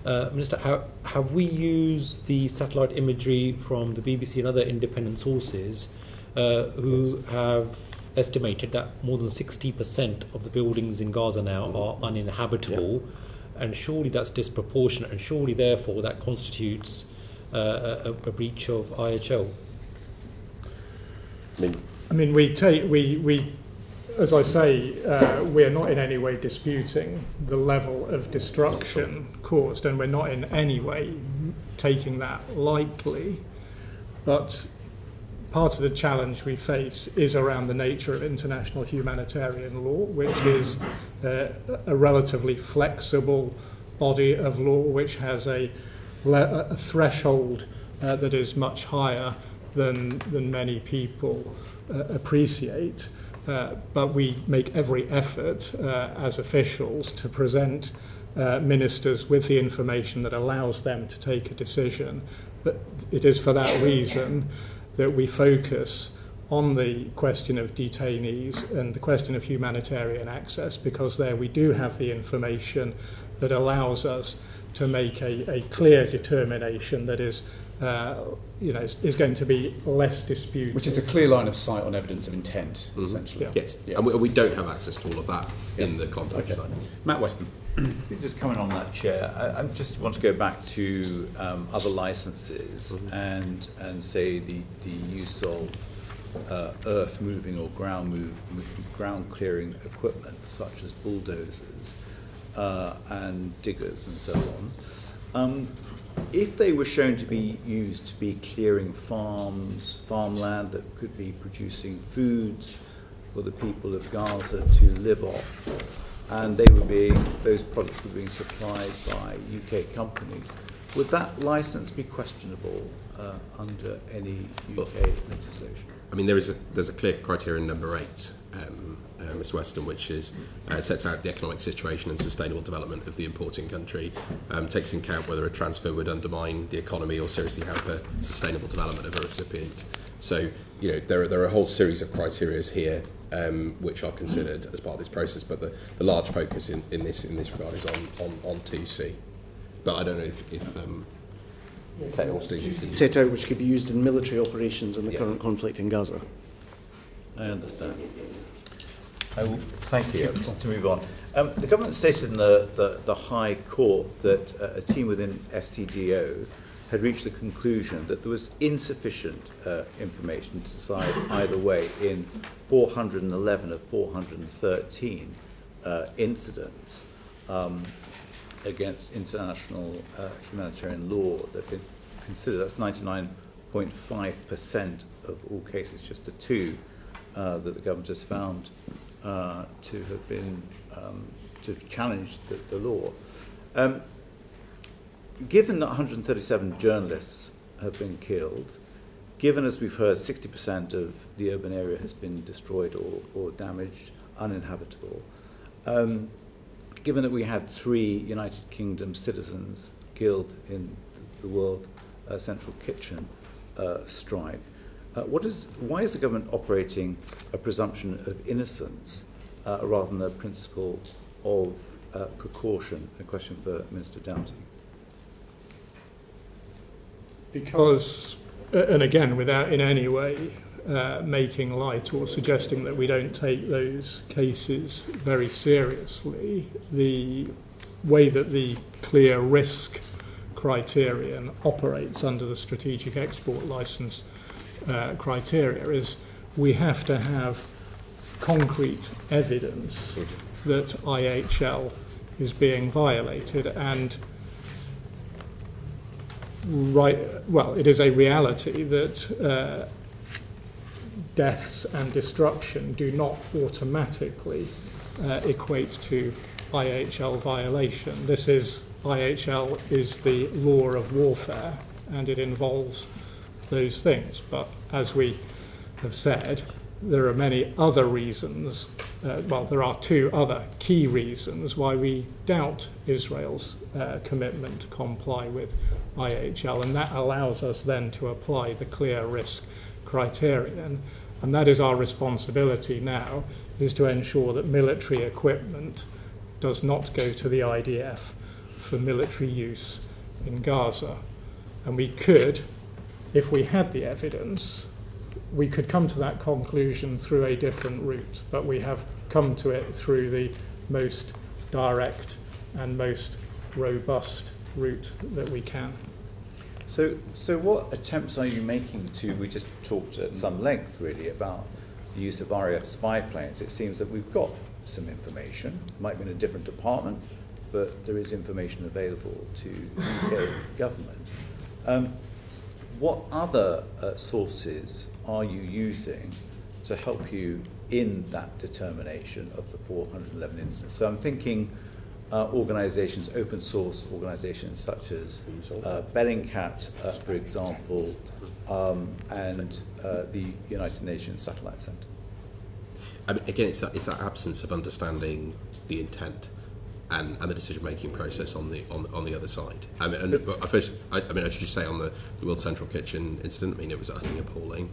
Minister, have we used the satellite imagery from the BBC and other independent sources who have estimated that more than 60% of the buildings in Gaza now are uninhabitable, and surely that's disproportionate, and surely therefore that constitutes a breach of IHL? I mean, we as I say, we are not in any way disputing the level of destruction caused, and we're not in any way taking that lightly, but part of the challenge we face is around the nature of international humanitarian law, which is a relatively flexible body of law which has a threshold that is much higher than many people appreciate. But we make every effort as officials to present ministers with the information that allows them to take a decision. But it is for that reason that we focus on the question of detainees and the question of humanitarian access, because there we do have the information that allows us to make a clear determination that is is going to be less disputed. Which is a clear line of sight on evidence of intent, essentially. Yeah. Yes, and we don't have access to all of that in the contact side. Matt Weston. Just coming on that, Chair, I just want to go back to other licences and say the use of earth moving or ground clearing equipment such as bulldozers and diggers and so on. If they were shown to be used to be clearing farmland that could be producing foods for the people of Gaza to live off, and those products were being supplied by UK companies, would that licence be questionable under any UK legislation? I mean, there's a clear criterion number 8, Ms. Weston, which is sets out the economic situation and sustainable development of the importing country, takes into account whether a transfer would undermine the economy or seriously hamper sustainable development of a recipient. So, there are a whole series of criteria here which are considered as part of this process, but the large focus in this regard is on 2C. But I don't know if set out which could be used in military operations in the current conflict in Gaza. I understand. Thank you. Just to move on. The government stated in the High Court that a team within FCDO had reached the conclusion that there was insufficient information to decide either way in 411 of 413 incidents against international humanitarian law that have been considered. That's 99.5% of all cases, just the 2 that the government has found to have been to challenge the law. Given that 137 journalists have been killed, given, as we've heard, 60% of the urban area has been destroyed or damaged, uninhabitable, given that we had 3 United Kingdom citizens killed in the World Central Kitchen strike, why is the government operating a presumption of innocence rather than a principle of precaution? A question for Minister Doughty. Because, and again, without in any way making light or suggesting that we don't take those cases very seriously, the way that the clear risk criterion operates under the strategic export licence criteria is we have to have concrete evidence that IHL is being violated, and it is a reality that deaths and destruction do not automatically equate to IHL violation. IHL is the law of warfare, and it involves those things. But as we have said, there are many other reasons, there are 2 other key reasons why we doubt Israel's commitment to comply with IHL, and that allows us then to apply the clear risk criterion. And that is our responsibility now, is to ensure that military equipment does not go to the IDF for military use in Gaza. And we could, if we had the evidence, we could come to that conclusion through a different route, but we have come to it through the most direct and most robust route that we can. So what attempts are you making we just talked at some length really about the use of RAF spy planes. It seems that we've got some information, it might be in a different department, but there is information available to the UK government. What other sources are you using to help you in that determination of the 411 instances? So I'm thinking organisations, open source organisations such as Bellingcat, for example, and the United Nations Satellite Centre. I mean, again, it's that absence of understanding the intent and the decision-making process on the other side. I mean, I should just say on the World Central Kitchen incident, I mean, it was utterly appalling.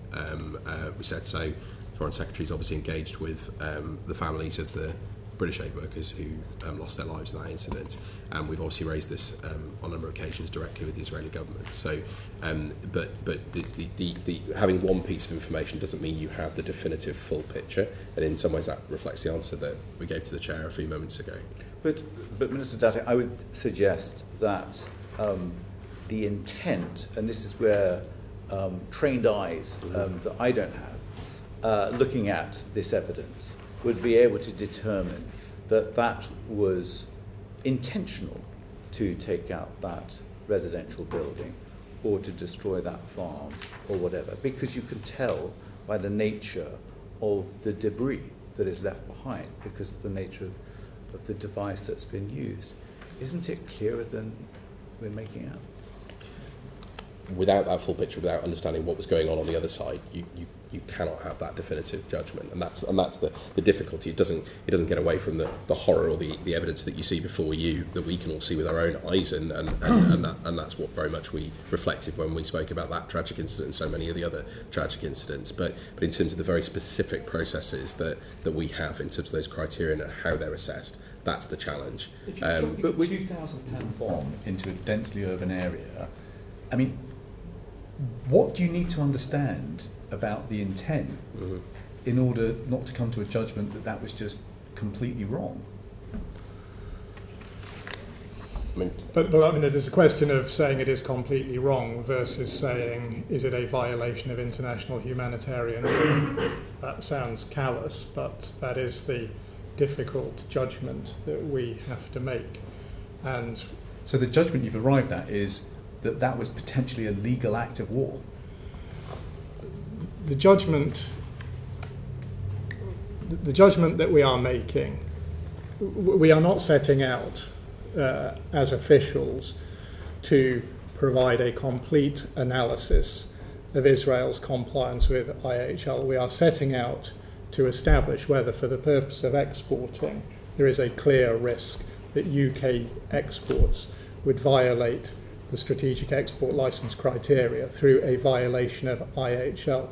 We said so. The Foreign Secretary's obviously engaged with the families of the British aid workers who lost their lives in that incident, and we've obviously raised this on a number of occasions directly with the Israeli government. So, but the having one piece of information doesn't mean you have the definitive full picture, and in some ways that reflects the answer that we gave to the chair a few moments ago. But Minister Doughty, I would suggest that the intent, and this is where trained eyes that I don't have, looking at this evidence, would be able to determine that that was intentional to take out that residential building or to destroy that farm or whatever, because you can tell by the nature of the debris that is left behind, because of the nature of the device that's been used. Isn't it clearer than we're making out? Without that full picture, without understanding what was going on the other side, you cannot have that definitive judgment, and that's the difficulty. It doesn't get away from the horror or the evidence that you see before you, that we can all see with our own eyes, and that's what very much we reflected when we spoke about that tragic incident and so many of the other tragic incidents. But in terms of the very specific processes that we have in terms of those criteria and how they're assessed, that's the challenge. If you're dropping a £2,000 bomb into a densely urban area, I mean, what do you need to understand about the intent in order not to come to a judgment that that was just completely wrong? But I mean, there's a question of saying it is completely wrong versus saying, is it a violation of international humanitarian law? That sounds callous, but that is the difficult judgment that we have to make. And so the judgment you've arrived at is that that was potentially a legal act of war? The judgment that we are making, we are not setting out as officials to provide a complete analysis of Israel's compliance with IHL. We are setting out to establish whether, for the purpose of exporting, there is a clear risk that UK exports would violate the strategic export license criteria through a violation of IHL.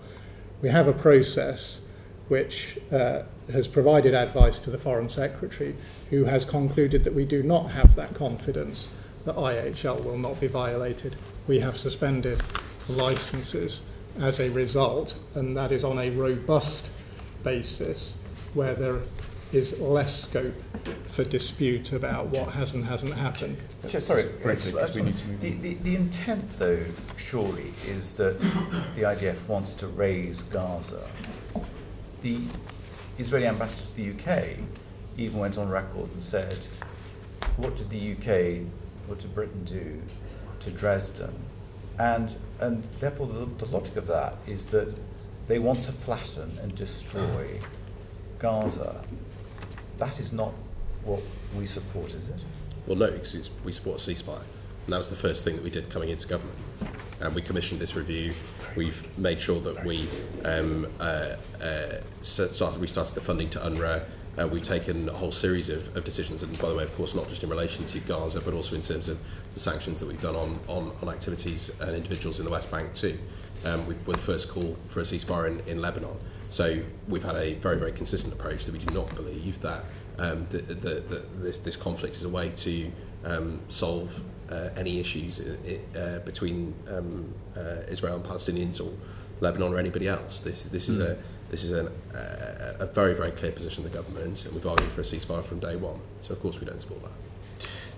We have a process which has provided advice to the Foreign Secretary, who has concluded that we do not have that confidence that IHL will not be violated. We have suspended the licenses as a result, and that is on a robust basis where there is less scope for dispute about what has and hasn't happened. Sorry, the intent, though, surely, is that the IDF wants to raise Gaza. The Israeli ambassador to the UK even went on record and said, what did the UK, what did Britain do to Dresden? And therefore the logic of that is that they want to flatten and destroy Gaza. That is not what we support, is it? Well, no, because we support a ceasefire. And that was the first thing that we did coming into government. And we commissioned this review. We've made sure that we started the funding to UNRWA. We've taken a whole series of decisions, and by the way, of course, not just in relation to Gaza, but also in terms of the sanctions that we've done on activities and individuals in the West Bank too. We're the first call for a ceasefire in Lebanon. So we've had a very, very consistent approach that we do not believe that this conflict is a way to solve any issues between Israel and Palestinians or Lebanon or anybody else. This is a very, very clear position of the government, and we've argued for a ceasefire from day one. So of course we don't support that.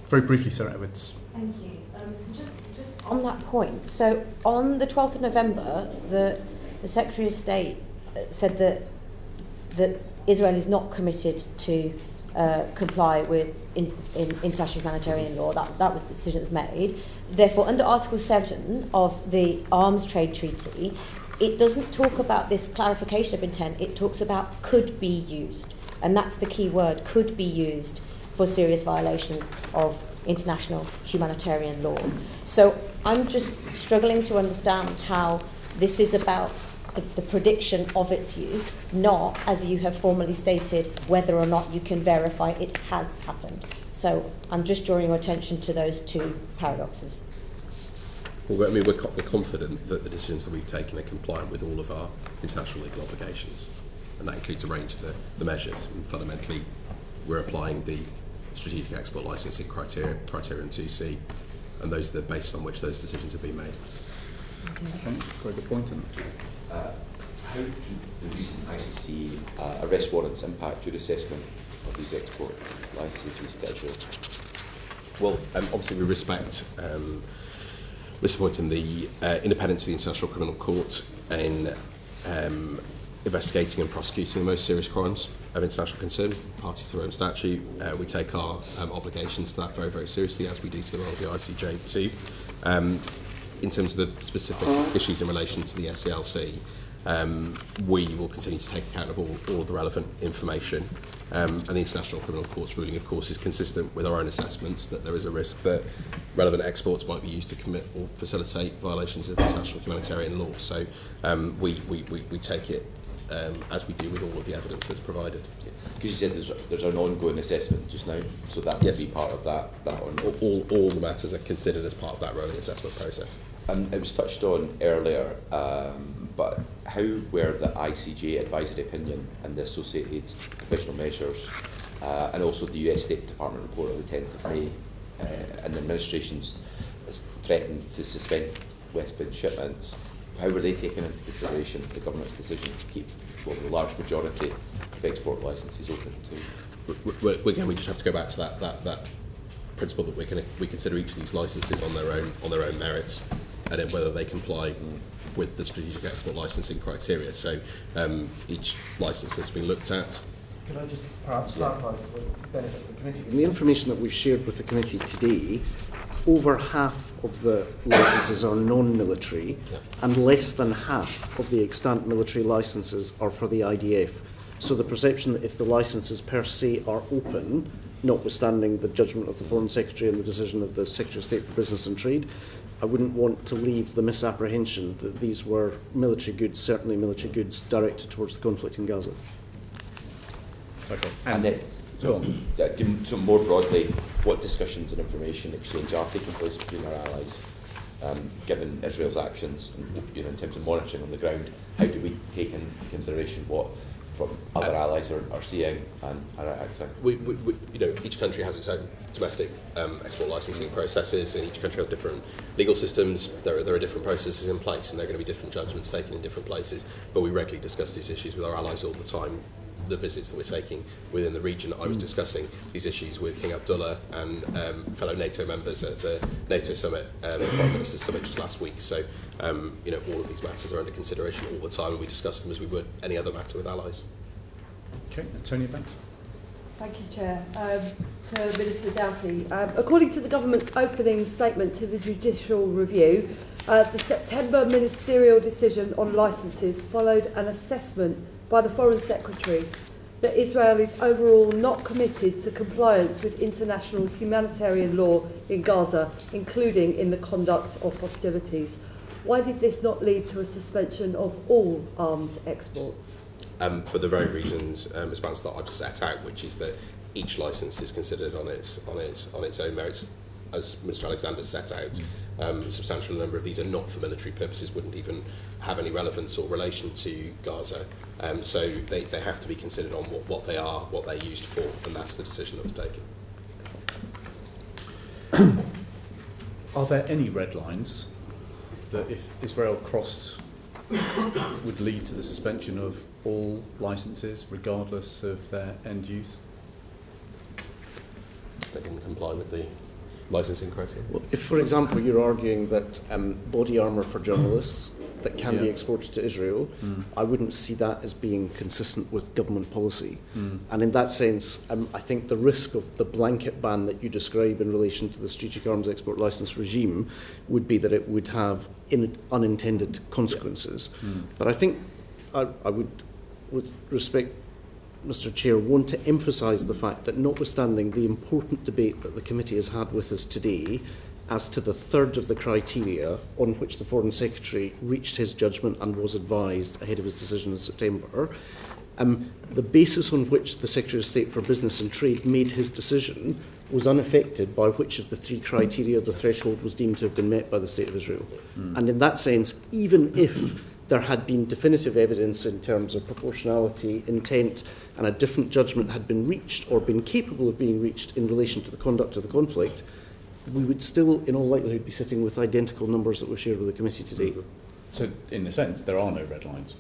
Very briefly, Sarah Edwards. Thank you. So just on that point, so on the 12th of November, the Secretary of State said that Israel is not committed to comply with in international humanitarian law. That was the decision that was made. Therefore, under Article 7 of the Arms Trade Treaty, it doesn't talk about this clarification of intent, it talks about could be used. And that's the key word, could be used for serious violations of international humanitarian law. So I'm just struggling to understand how this is about the prediction of its use, not, as you have formally stated, whether or not you can verify it has happened. So I'm just drawing your attention to those two paradoxes. Well, I mean, we're confident that the decisions that we've taken are compliant with all of our international legal obligations, and that includes a range of the measures. And fundamentally, we're applying the strategic export licensing criterion 2C, and those are the basis on which those decisions have been made. Okay, very good point. How do the recent ICC arrest warrants impact your assessment of these export licences, Directorate? Well, obviously we respect Mr. Boynton, the independence of the International Criminal Court in investigating and prosecuting the most serious crimes of international concern, parties to the Rome Statute. We take our obligations to that very, very seriously, as we do to the role of the ICJ too. In terms of the specific issues in relation to the SCLC, we will continue to take account of all of the relevant information. And the International Criminal Court's ruling, of course, is consistent with our own assessments that there is a risk that relevant exports might be used to commit or facilitate violations of international humanitarian law. So we take it as we do with all of the evidence that's provided. Because you said there's an ongoing assessment just now, so that would be part of that all the matters are considered as part of that rolling assessment process. It was touched on earlier, but how were the ICJ advisory opinion and the associated professional measures, and also the US State Department report of the 10th of May, and the administration's threatened to suspend Westbound shipments, how were they taken into consideration, the government's decision to keep the large majority of export licences open to? Again, we just have to go back to that principle that we consider each of these licences on their own merits, and then whether they comply with the strategic export licensing criteria. So each licence has been looked at. Can I just perhaps clarify for the benefit of the committee? In the information that we've shared with the committee today, over half of the licences are non-military, and less than half of the extant military licences are for the IDF. So the perception that if the licences per se are open, notwithstanding the judgment of the Foreign Secretary and the decision of the Secretary of State for Business and Trade, I wouldn't want to leave the misapprehension that these were military goods, certainly military goods directed towards the conflict in Gaza. Okay. And so more broadly, what discussions and information exchange are taking place between our allies, given Israel's actions, and, in terms of monitoring on the ground? How do we take into consideration what from other allies are seeing and are acting? Each country has its own domestic export licensing processes, and each country has different legal systems. There are different processes in place, and there are going to be different judgments taken in different places. But we regularly discuss these issues with our allies all the time. The visits that we're taking within the region. I was discussing these issues with King Abdullah and fellow NATO members at the NATO summit, the Foreign Ministers Summit just last week. So, all of these matters are under consideration all the time, and we discuss them as we would any other matter with allies. Okay, Antonia Banks. Thank you, Chair. To Minister Doughty, according to the government's opening statement to the judicial review, the September ministerial decision on licences followed an assessment by the Foreign Secretary that Israel is overall not committed to compliance with international humanitarian law in Gaza, including in the conduct of hostilities. Why did this not lead to a suspension of all arms exports? For the very reasons, Ms. Banks, that I've set out, which is that each licence is considered on its own merits. As Minister Alexander set out, a substantial number of these are not for military purposes, wouldn't even have any relevance or relation to Gaza. So they have to be considered on what they are, what they're used for, and that's the decision that was taken. Are there any red lines that, if Israel crossed, would lead to the suspension of all licences, regardless of their end use? They can comply with the licensing criteria. Well, if, for example, you're arguing that body armour for journalists that can be exported to Israel, I wouldn't see that as being consistent with government policy. And in that sense, I think the risk of the blanket ban that you describe in relation to the strategic arms export licence regime would be that it would have unintended consequences. But I think I would, with respect, Mr. Chair, want to emphasise the fact that notwithstanding the important debate that the committee has had with us today as to the third of the criteria on which the Foreign Secretary reached his judgment and was advised ahead of his decision in September, the basis on which the Secretary of State for Business and Trade made his decision was unaffected by which of the three criteria the threshold was deemed to have been met by the State of Israel. And in that sense, even if there had been definitive evidence in terms of proportionality, intent, and a different judgment had been reached or been capable of being reached in relation to the conduct of the conflict, we would still, in all likelihood, be sitting with identical numbers that were shared with the committee today. So, in a sense, there are no red lines?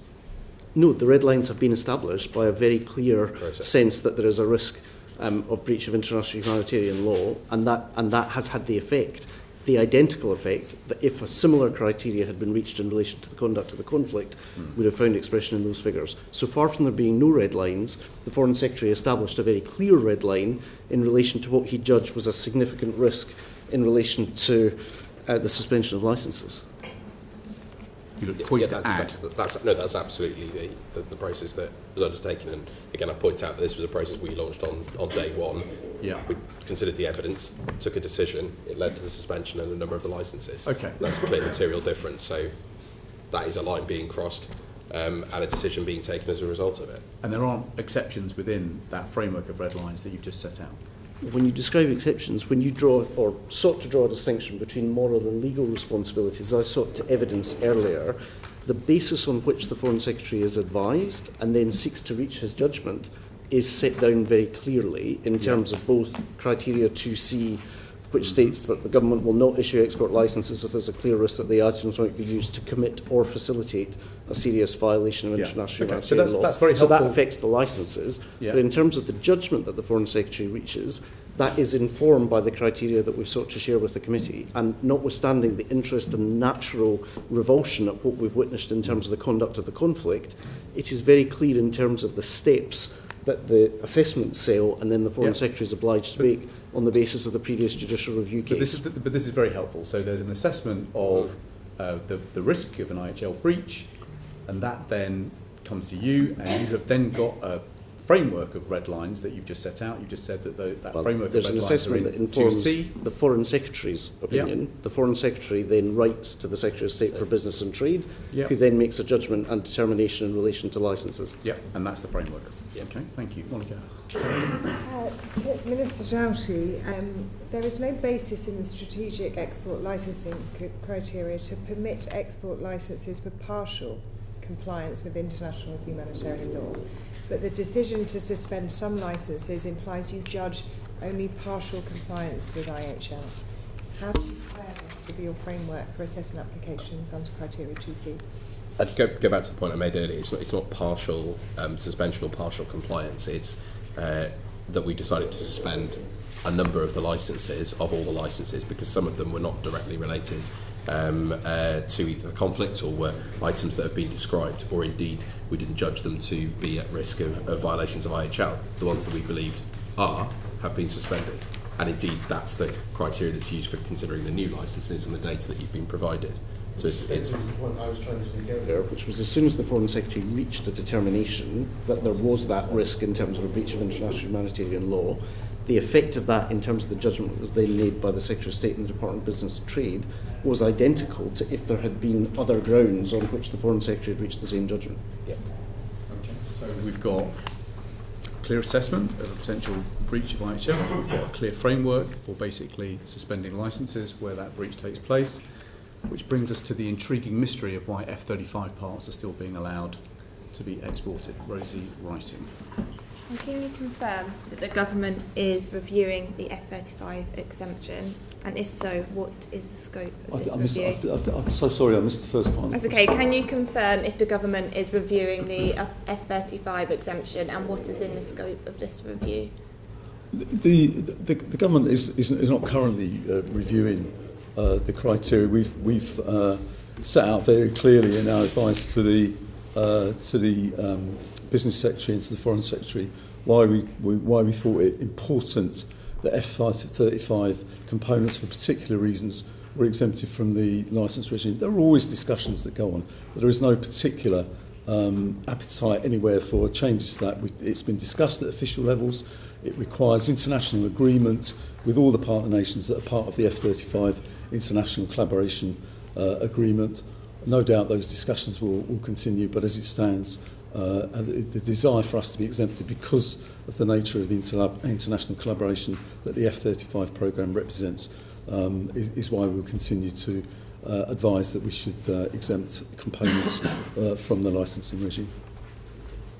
No, the red lines have been established by a very clear sense that there is a risk of breach of international humanitarian law, and that has had the effect, the identical effect, that if a similar criteria had been reached in relation to the conduct of the conflict, would have found expression in those figures. So far from there being no red lines, the Foreign Secretary established a very clear red line in relation to what he judged was a significant risk in relation to the suspension of licences. That's absolutely the process that was undertaken. And again, I point out that this was a process we launched on day one. Yeah. We considered the evidence, took a decision. It led to the suspension and a number of the licences. Okay. That's a clear material difference. So that is a line being crossed and a decision being taken as a result of it. And there aren't exceptions within that framework of red lines that you've just set out? When you describe exceptions, when you draw or sought to draw a distinction between moral and legal responsibilities, I sought to evidence earlier, the basis on which the Foreign Secretary is advised and then seeks to reach his judgment is set down very clearly in terms of both criteria 2C, which states that the government will not issue export licences if there's a clear risk that the items might be used to commit or facilitate a serious violation of international humanitarian law. That's very helpful. So that affects the licences. Yeah. But in terms of the judgment that the Foreign Secretary reaches, that is informed by the criteria that we've sought to share with the committee. And notwithstanding the interest and natural revulsion at what we've witnessed in terms of the conduct of the conflict, it is very clear in terms of the steps that the assessment cell and then the Foreign Secretary is obliged to make on the basis of the previous judicial review case. But this is very helpful. So there's an assessment of the risk of an IHL breach, and that then comes to you, and you have then got a framework of red lines that you've just set out. You've just said that framework of red lines are in 2C. There's an assessment that informs the Foreign Secretary's opinion. Yeah. The Foreign Secretary then writes to the Secretary of State for Business and Trade, who then makes a judgment and determination in relation to licences. Yeah, and that's the framework. Yeah. Okay, thank you. Monica. Minister Doughty, there is no basis in the strategic export licensing criteria to permit export licences for partial compliance with international humanitarian law. But the decision to suspend some licences implies you judge only partial compliance with IHL. How do you square this with your framework for assessing applications under criteria 2C? I'd go back to the point I made earlier. It's not partial suspension or partial compliance. It's that we decided to suspend a number of the licences, of all the licences, because some of them were not directly related to either the conflict or were items that have been described, or indeed we didn't judge them to be at risk of violations of IHL. The ones that we believed have been suspended. And indeed that's the criteria that's used for considering the new licences and the data that you've been provided. So it's the point I was trying to make earlier, which was as soon as the Foreign Secretary reached a determination that there was that risk in terms of a breach of international humanitarian law, the effect of that in terms of the judgment that was then made by the Secretary of State and the Department of Business and Trade was identical to if there had been other grounds on which the Foreign Secretary had reached the same judgment. Yeah. Okay. So we've got clear assessment of a potential breach of IHL. We've got a clear framework for basically suspending licences where that breach takes place, which brings us to the intriguing mystery of why F-35 parts are still being allowed to be exported. Rosie Writing. And can you confirm that the government is reviewing the F-35 exemption? And if so, what is the scope of this review? I'm so sorry, I missed the first part. That's okay. Can you confirm if the government is reviewing the F-35 exemption and what is in the scope of this review? The government is not currently reviewing the criteria. We've set out very clearly in our advice to the Business Secretary and to the Foreign Secretary why we thought it important that F-35 components for particular reasons were exempted from the licence regime. There are always discussions that go on, but there is no particular appetite anywhere for changes to that. It's been discussed at official levels. It requires international agreement with all the partner nations that are part of the F-35 international collaboration agreement. No doubt those discussions will continue, but as it stands, the desire for us to be exempted because of the nature of the international collaboration that the F-35 programme represents is why we'll continue to advise that we should exempt components from the licensing regime.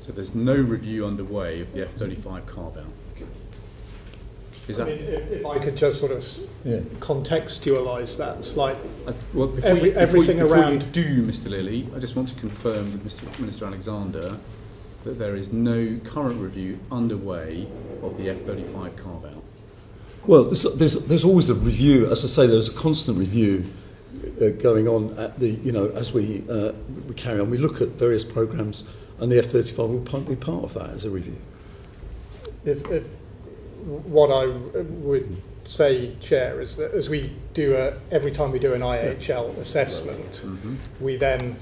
So there's no review underway of the F-35 carve-out? If I could just sort of contextualise that slightly. Before you do, Mr. Lillie, I just want to confirm with Minister Alexander that there is no current review underway of the F-35 carve-out. Well, there's always a review. As I say, there's a constant review going on at the as we carry on. We look at various programmes, and the F-35 will be part of that as a review. If what I would say, Chair, is that as we do every time we do an IHL assessment, we then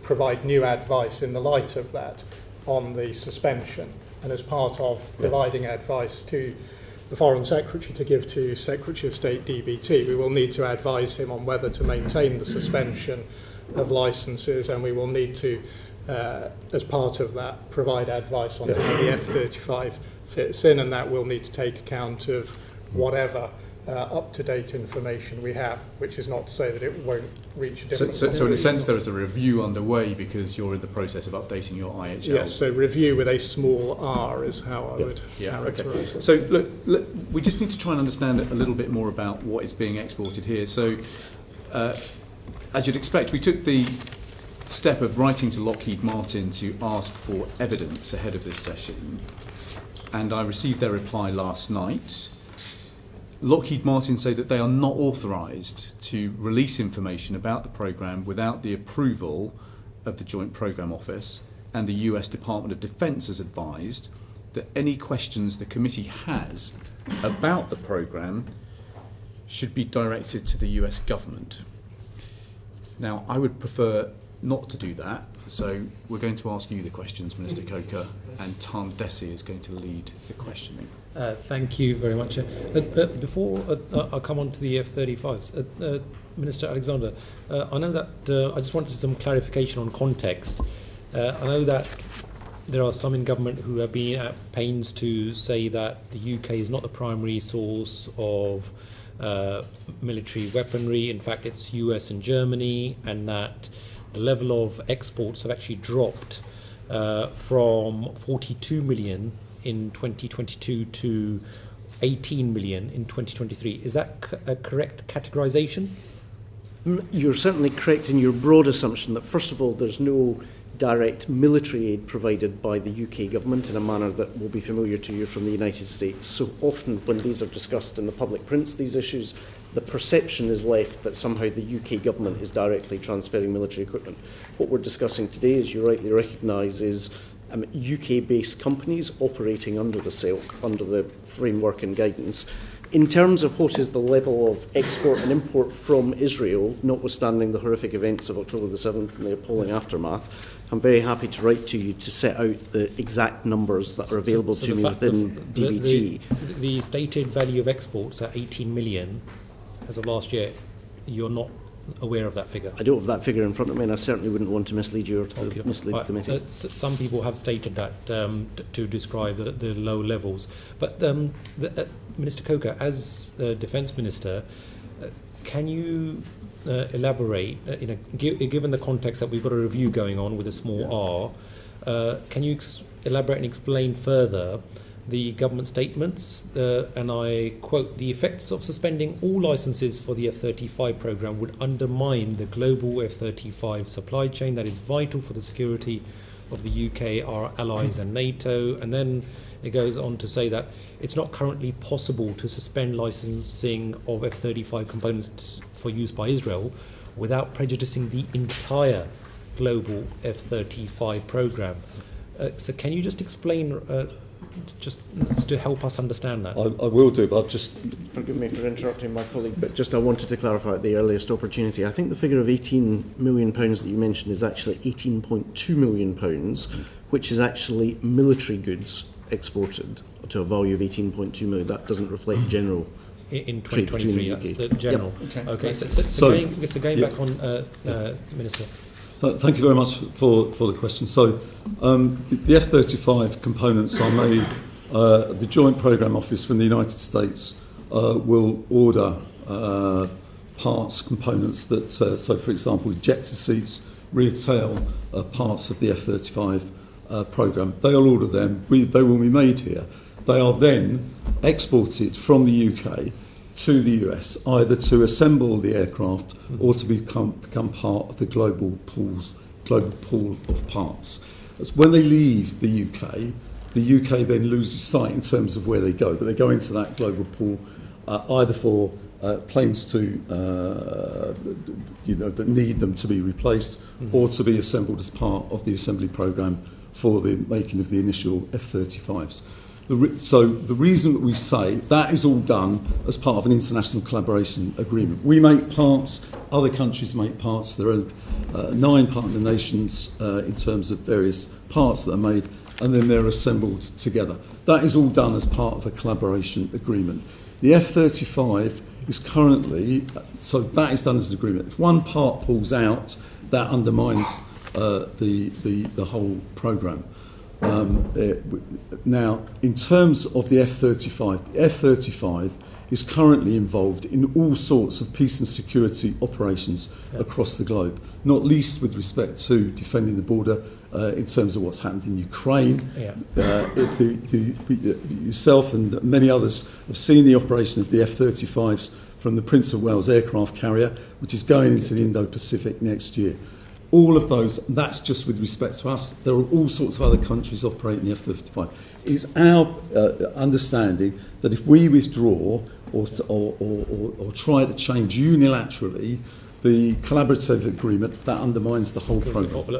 provide new advice in the light of that on the suspension, and as part of providing advice to the Foreign Secretary to give to Secretary of State DBT, we will need to advise him on whether to maintain the suspension of licences, and we will need to, as part of that, provide advice on how the F-35 fits in, and that will need to take account of whatever up-to-date information we have, which is not to say that it won't reach a different So in a sense there is a review underway because you're in the process of updating your IHL. Yes, so review with a small r is how I would characterise it. So look, we just need to try and understand a little bit more about what is being exported here. So as you'd expect, we took the step of writing to Lockheed Martin to ask for evidence ahead of this session, and I received their reply last night. Lockheed Martin say that they are not authorised to release information about the programme without the approval of the Joint Programme Office, and the US Department of Defence has advised that any questions the committee has about the programme should be directed to the US government. Now, I would prefer not to do that, so we're going to ask you the questions, Minister Coaker, and Tom Dessy is going to lead the questioning. Thank you very much. Before I come on to the F-35s, Minister Alexander, I know that I just wanted some clarification on context. I know that there are some in government who have been at pains to say that the UK is not the primary source of military weaponry. In fact, it's US and Germany, and that the level of exports have actually dropped from 42 million in 2022 to 18 million in 2023. Is that a correct categorisation? You're certainly correct in your broad assumption that, first of all, there's no direct military aid provided by the UK government in a manner that will be familiar to you from the United States. So often when these are discussed in the public prints, these issues, the perception is left that somehow the UK government is directly transferring military equipment. What we're discussing today, as you rightly recognise, is UK-based companies operating under the SELC, under the framework and guidance. In terms of what is the level of export and import from Israel, notwithstanding the horrific events of October the 7th and the appalling aftermath, I'm very happy to write to you to set out the exact numbers that are available to me within DBT. The stated value of exports at 18 million as of last year, you're not aware of that figure? I don't have that figure in front of me, and I certainly wouldn't want to mislead you or to mislead the committee. Some people have stated that to describe the low levels. But Minister Coaker, as Defence Minister, can you elaborate, given the context that we've got a review going on with a small r, can you elaborate and explain further the government statements, and I quote, "The effects of suspending all licences for the F-35 programme would undermine the global F-35 supply chain that is vital for the security of the UK, our allies and NATO." And then it goes on to say that it's not currently possible to suspend licensing of F-35 components for use by Israel. without prejudicing the entire global F-35 program. So can you just explain, just to help us understand that? I will do, but I'll just... Forgive me for interrupting my colleague, but just I wanted to clarify at the earliest opportunity. I think the figure of £18 million that you mentioned is actually £18.2 million, which is actually military goods exported to a value of 18.2 million. That doesn't reflect general in 2023. That's the general. Yep. Okay. So going back on, Minister. Thank you very much for the question. So the F-35 components are made. The Joint Programme Office from the United States will order parts, components that, so for example, ejector seats, rear tail parts of the F-35 programme. They'll order them. They will be made here. They are then exported from the UK to the US, either to assemble the aircraft or to become part of the global pool of parts. When they leave the UK then loses sight in terms of where they go, but they go into that global pool either for planes to that need them to be replaced or to be assembled as part of the assembly programme for the making of the initial F-35s. So the reason that we say that is all done as part of an international collaboration agreement. We make parts, other countries make parts. There are 9 partner nations in terms of various parts that are made, and then they're assembled together. That is all done as part of a collaboration agreement. The F-35 is currently, so that is done as an agreement. If one part pulls out, that undermines the whole programme. Now, in terms of the F-35 is currently involved in all sorts of peace and security operations across the globe, not least with respect to defending the border in terms of what's happened in Ukraine. Yourself and many others have seen the operation of the F-35s from the Prince of Wales aircraft carrier, which is going into the Indo-Pacific next year. All of those, that's just with respect to us. There are all sorts of other countries operating the F-35. It's our understanding that if we withdraw or try to change unilaterally the collaborative agreement, that undermines the whole programme.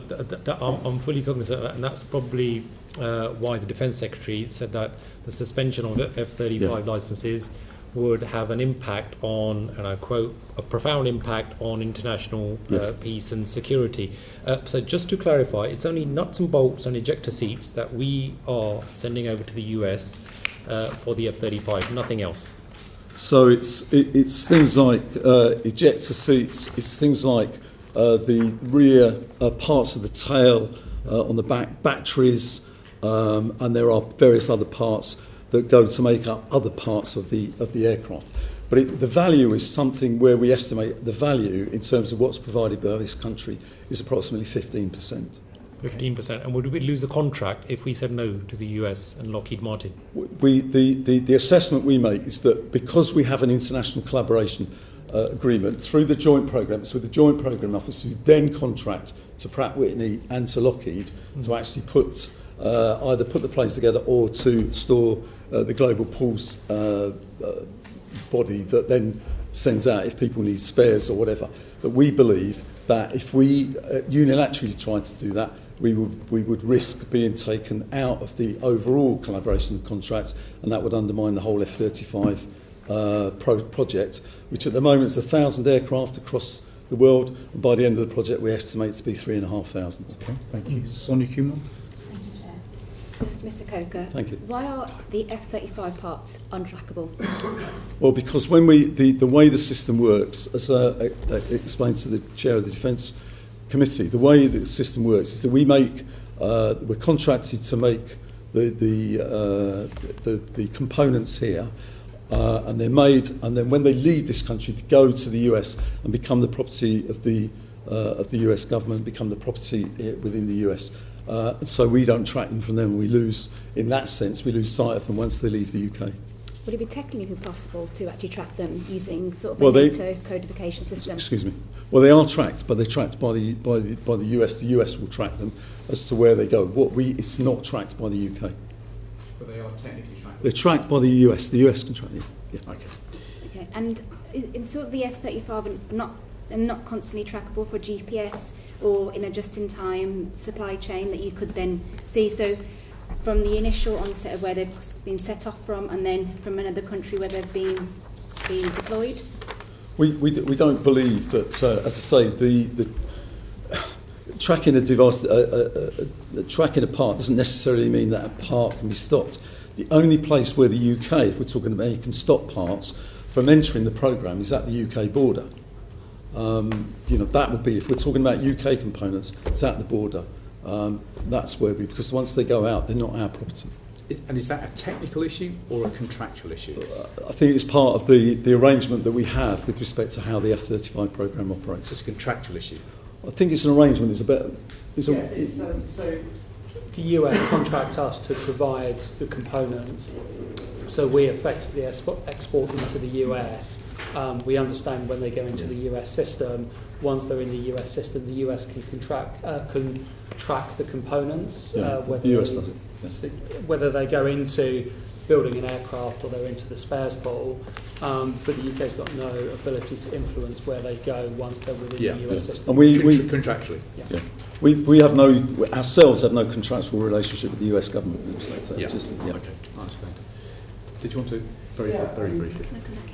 I'm fully cognizant of that, and that's probably why the Defence Secretary said that the suspension of the F-35 licences would have an impact on, and I quote, a profound impact on international peace and security. So just to clarify, it's only nuts and bolts and ejector seats that we are sending over to the US for the F-35, nothing else. So it's things like ejector seats, it's things like the rear parts of the tail on the back, batteries, and there are various other parts that go to make up other parts of the aircraft. But the value is something where we estimate the value in terms of what's provided by this country is approximately 15%. 15%. And would we lose a contract if we said no to the US and Lockheed Martin? The assessment we make is that because we have an international collaboration agreement through the joint programme, it's with the Joint Programme Office who then contract to Pratt Whitney and to Lockheed to actually put either put the planes together or to store the global pools body that then sends out if people need spares or whatever. That we believe that if we unilaterally tried to do that, we would risk being taken out of the overall collaboration of contracts, and that would undermine the whole F-35 project, which at the moment is 1,000 aircraft across the world, and by the end of the project we estimate to be 3,500. Okay, thank you. Sonia Kumar. This is Mr. Coaker. Thank you. Why are the F-35 parts untrackable? Well, because when the way the system works, as I explained to the chair of the Defence Committee, the way the system works is that we're contracted to make the components here, and they're made, and then when they leave this country, to go to the US and become the property of the US government, become the property within the US. So we don't track them from them. We lose, in that sense, we lose sight of them once they leave the UK. Would it be technically possible to actually track them using sort of a NATO codification system? Excuse me. Well, they are tracked, but they're tracked by the US. The US will track them as to where they go. It's not tracked by the UK. But they are technically tracked. They're tracked by the US. The US can track them. Yeah. Okay. And in sort of the F-35, not they're not constantly trackable for GPS or in a just-in-time supply chain that you could then see. So from the initial onset of where they've been set off from, and then from another country where they've been deployed? We don't believe that, as I say, the tracking a device, tracking a part doesn't necessarily mean that a part can be stopped. The only place where the UK, if we're talking about, you can stop parts from entering the programme is at the UK border. That would be, if we're talking about UK components, it's at the border. That's where because once they go out, they're not our property. And is that a technical issue or a contractual issue? I think it's part of the arrangement that we have with respect to how the F-35 programme operates. It's a contractual issue. I think it's an arrangement. So the US contract us to provide the components, so we effectively export them to the US. We understand when they go into the US system. Once they're in the US system, the US can track the components. The US does it. Yes. Whether they go into building an aircraft or they're into the spares pool, but the UK's got no ability to influence where they go once they're within the US system. And we contractually. Yeah. We have ourselves have no contractual relationship with the US government. Okay, I understand. Did you want to very briefly?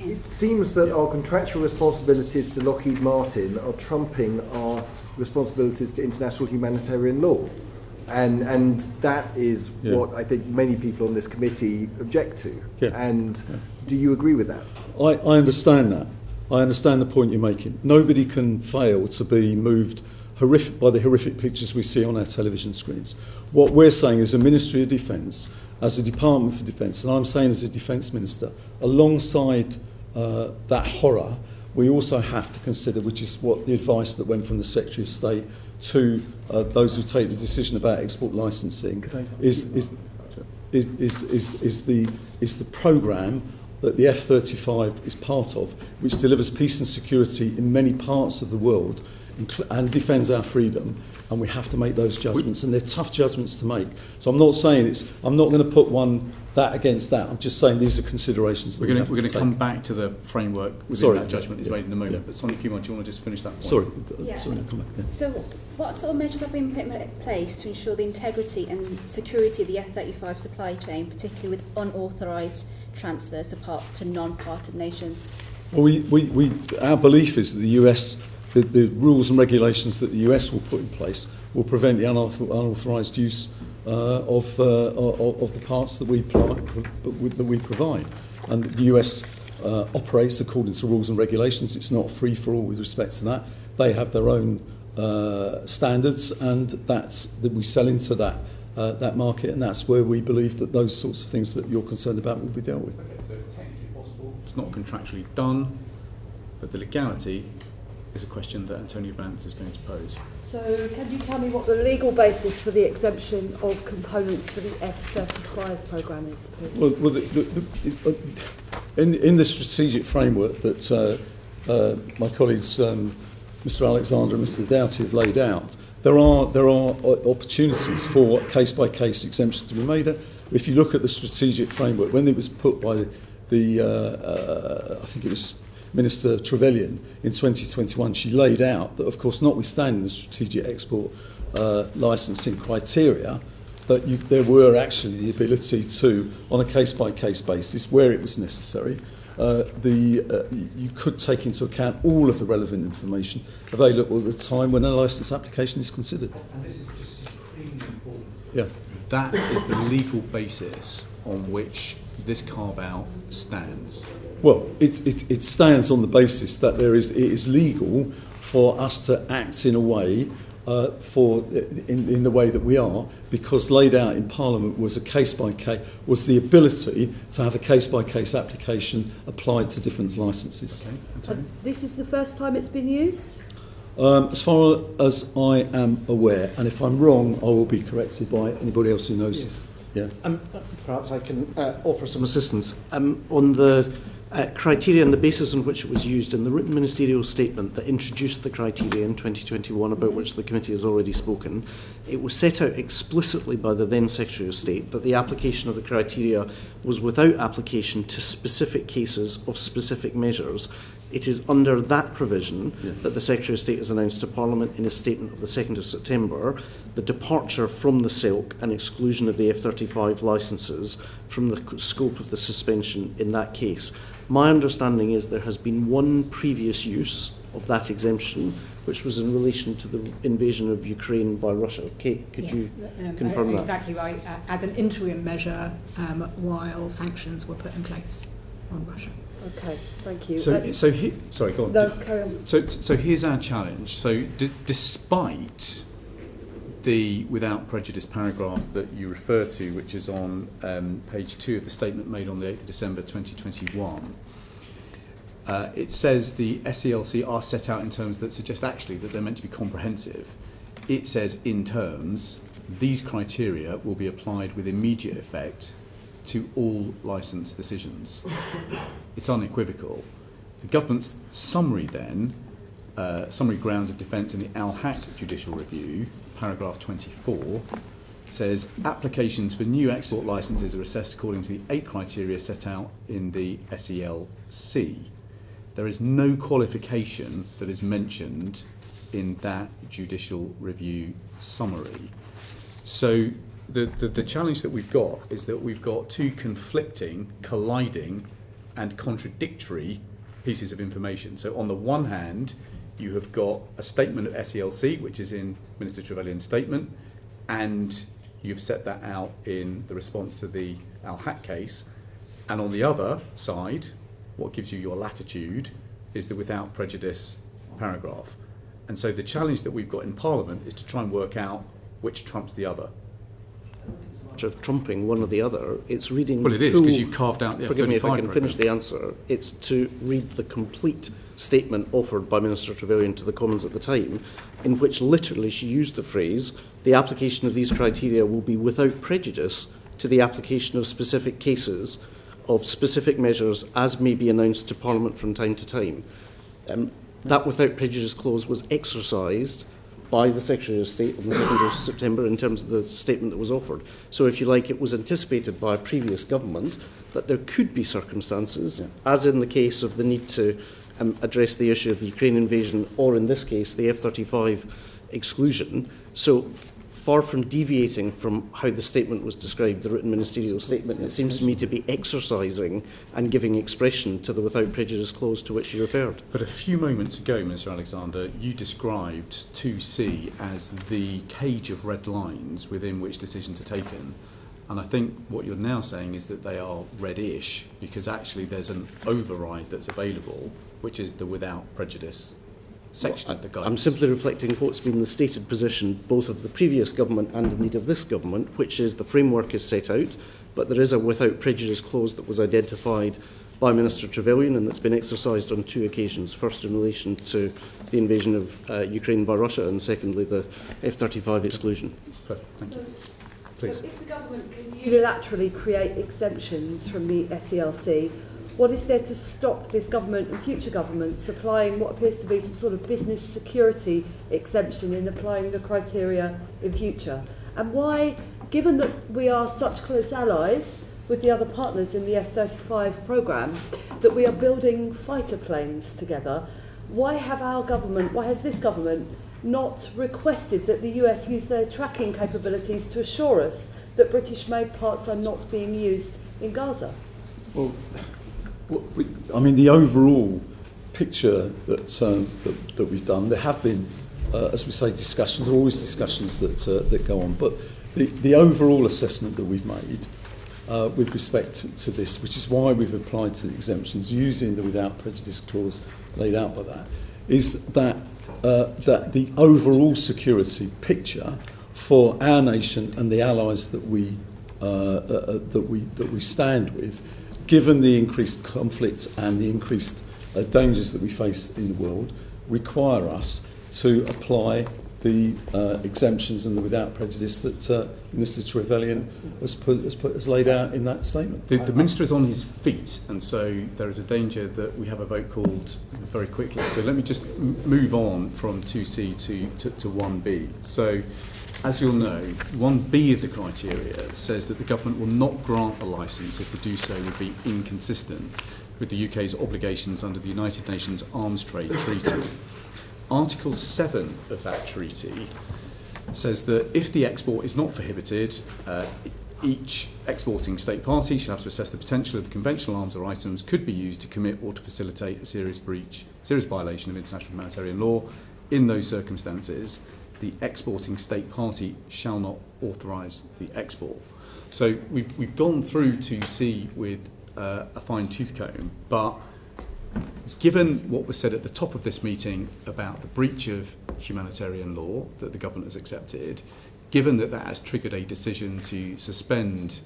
It seems that our contractual responsibilities to Lockheed Martin are trumping our responsibilities to international humanitarian law. And that is what I think many people on this committee object to. Do you agree with that? I understand that. I understand the point you're making. Nobody can fail to be moved by the horrific pictures we see on our television screens. What we're saying as a Ministry of Defence, as a Department for Defence, and I'm saying as a Defence Minister, alongside that horror, we also have to consider, which is what the advice that went from the Secretary of State to those who take the decision about export licensing, is the programme that the F-35 is part of, which delivers peace and security in many parts of the world and defends our freedom. And we have to make those judgments, and they're tough judgments to make. So I'm not saying I'm not going to put that against that. I'm just saying these are considerations that we're going to come back to the framework within that judgment is made in a moment. But Sonia Kumar, do you want to just finish that point? Sorry, come back. Yeah. So what sort of measures have been put in place to ensure the integrity and security of the F-35 supply chain, particularly with unauthorised transfers of parts to non-partnered nations? Well, our belief is that the US, the rules and regulations that the US will put in place will prevent the unauthorised use of the parts that we provide. And the US operates according to rules and regulations. It's not free for all with respect to that. They have their own standards, and that we sell into that market, and that's where we believe that those sorts of things that you're concerned about will be dealt with. Okay, so technically possible. It's not contractually done, but the legality is a question that Antonio Banks is going to pose. So can you tell me what the legal basis for the exemption of components for the F-35 programme is, please? Well, in the strategic framework that my colleagues Mr. Alexander and Mr. Doughty have laid out, there are opportunities for case-by-case exemptions to be made. If you look at the strategic framework, when it was put by I think it was Minister Trevelyan in 2021, she laid out that, of course, notwithstanding the strategic export licensing criteria, that there were actually the ability to, on a case-by-case basis, where it was necessary, you could take into account all of the relevant information available at the time when a licence application is considered. And this is just supremely important. Yeah. That is the legal basis on which this carve-out stands. Well, it stands on the basis that it is legal for us to act in a way in the way that we are, because laid out in Parliament was the ability to have a case-by-case application applied to different licences. Okay. This is the first time it's been used? As far as I am aware, and if I'm wrong, I will be corrected by anybody else who knows. Yes. Yeah. Perhaps I can offer some assistance on the criteria and the basis on which it was used in the written ministerial statement that introduced the criteria in 2021, about which the committee has already spoken. It was set out explicitly by the then Secretary of State that the application of the criteria was without application to specific cases of specific measures It is under that provision that the Secretary of State has announced to Parliament in a statement of the 2nd of September the departure from the silk and exclusion of the F-35 licences from the scope of the suspension in that case. My understanding is there has been one previous use of that exemption, which was in relation to the invasion of Ukraine by Russia. Kate, could you confirm that? Exactly right, as an interim measure while sanctions were put in place on Russia. Okay, thank you. Sorry, go on. No, carry on. So here's our challenge. So despite the without prejudice paragraph that you refer to, which is on page 2 of the statement made on the 8th of December 2021, it says the SELC are set out in terms that suggest actually that they're meant to be comprehensive. It says in terms, these criteria will be applied with immediate effect to all licence decisions. It's unequivocal. The government's summary then, summary grounds of defence in the Al-Haq judicial review, paragraph 24, says applications for new export licences are assessed according to the 8 criteria set out in the SELC. There is no qualification that is mentioned in that judicial review summary. So the challenge that we've got is that we've got two conflicting, colliding and contradictory pieces of information. So on the one hand, you have got a statement of SELC, which is in Minister Trevelyan's statement, and you've set that out in the response to the Al-Haq case. And on the other side, what gives you your latitude is the without prejudice paragraph. And so the challenge that we've got in Parliament is to try and work out which trumps the other. Of trumping one or the other, it's reading. Well, it is, because you've carved out the F-35 Forgive me if I can programme. finish the answer. It's to read the complete statement offered by Minister Trevelyan to the Commons at the time, in which literally she used the phrase, the application of these criteria will be without prejudice to the application of specific cases of specific measures as may be announced to Parliament from time to time. That without prejudice clause was exercised by the Secretary of State on the 2nd of September in terms of the statement that was offered. So if you like, it was anticipated by a previous government that there could be circumstances, as in the case of the need to address the issue of the Ukraine invasion, or in this case, the F-35 exclusion. So far from deviating from how the statement was described, the written ministerial statement, it seems to me to be exercising and giving expression to the without prejudice clause to which you referred. But a few moments ago, Mr. Alexander, you described 2C as the cage of red lines within which decisions are taken. And I think what you're now saying is that they are reddish, because actually there's an override that's available, which is the without prejudice section of the guidance. I'm simply reflecting what's been the stated position both of the previous government and indeed of this government, which is the framework is set out, but there is a without prejudice clause that was identified by Minister Trevelyan and that's been exercised on 2 occasions. First in relation to the invasion of Ukraine by Russia, and secondly the F-35 exclusion. Perfect, thank you. Please. So if the government can unilaterally create exemptions from the SELC, what is there to stop this government and future governments applying what appears to be some sort of business security exemption in applying the criteria in future? And why, given that we are such close allies with the other partners in the F-35 programme, that we are building fighter planes together, why has this government not requested that the US use their tracking capabilities to assure us that British-made parts are not being used in Gaza? Well, I mean, the overall picture that we've done, there have been, as we say, discussions, always discussions that go on, but the overall assessment that we've made with respect to this, which is why we've applied to the exemptions using the without prejudice clause laid out by that, is that the overall security picture for our nation and the allies that we stand with, given the increased conflict and the increased dangers that we face in the world, require us to apply the exemptions and the without prejudice that Minister Trevelyan has laid out in that statement. The Minister is on his feet, and so there is a danger that we have a vote called very quickly. So let me just move on from 2C to 1B. So, as you'll know, 1B of the criteria says that the government will not grant a licence if to do so would be inconsistent with the UK's obligations under the United Nations Arms Trade Treaty. Article 7 of that treaty says that if the export is not prohibited, each exporting state party shall have to assess the potential of the conventional arms or items could be used to commit or to facilitate a serious violation of international humanitarian law. In those circumstances, the exporting state party shall not authorise the export. So we've gone through to see with a fine-tooth comb, but given what was said at the top of this meeting about the breach of humanitarian law that the government has accepted, given that that has triggered a decision to suspend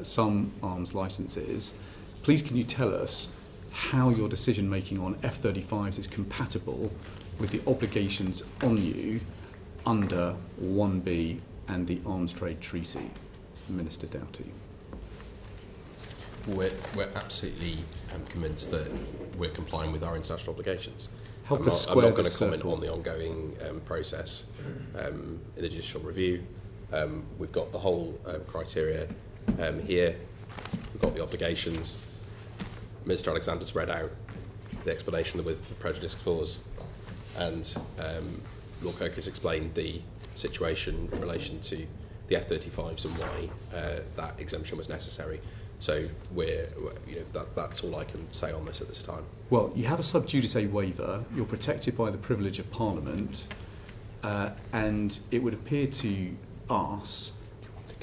some arms licences, please can you tell us how your decision making on F-35s is compatible with the obligations on you under 1B and the Arms Trade Treaty? Minister Doughty. We're absolutely convinced that we're complying with our international obligations. Help I'm us not square going to this comment circle. on the ongoing process in the judicial review. We've got the whole criteria here. We've got the obligations. Minister Alexander's read out the explanation with the prejudice clause, and Lord Coaker has explained the situation in relation to the F-35s and why that exemption was necessary. So that's all I can say on this at this time. Well, you have a sub judice waiver, you're protected by the privilege of Parliament, and it would appear to us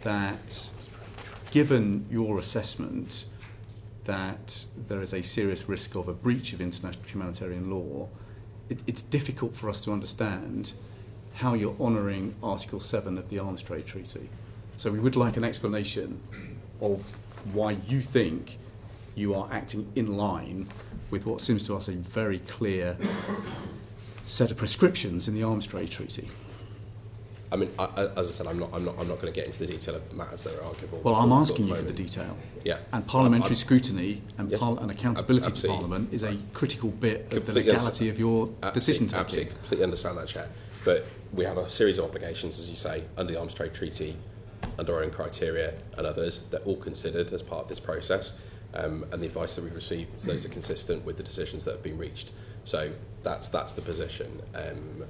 that, given your assessment that there is a serious risk of a breach of international humanitarian law, it's difficult for us to understand how you're honouring Article 7 of the Arms Trade Treaty. So we would like an explanation of why you think you are acting in line with what seems to us a very clear set of prescriptions in the Arms Trade Treaty. I mean, as I said, I'm not going to get into the detail of matters that are arguable. Well, I'm asking you for the detail. Yeah. And parliamentary scrutiny and, yes, and accountability to absolutely. Parliament is a critical bit of the Completely legality of your decision taking. Absolutely, completely understand that, Chair. But we have a series of obligations, as you say, under the Arms Trade Treaty, under our own criteria and others, that are all considered as part of this process. And the advice that we received, those are consistent with the decisions that have been reached. So that's the position. And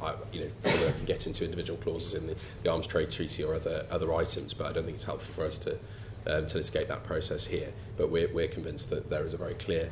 I can get into individual clauses in the Arms Trade Treaty or other items, but I don't think it's helpful for us to litigate that process here. But we're convinced that there is a very clear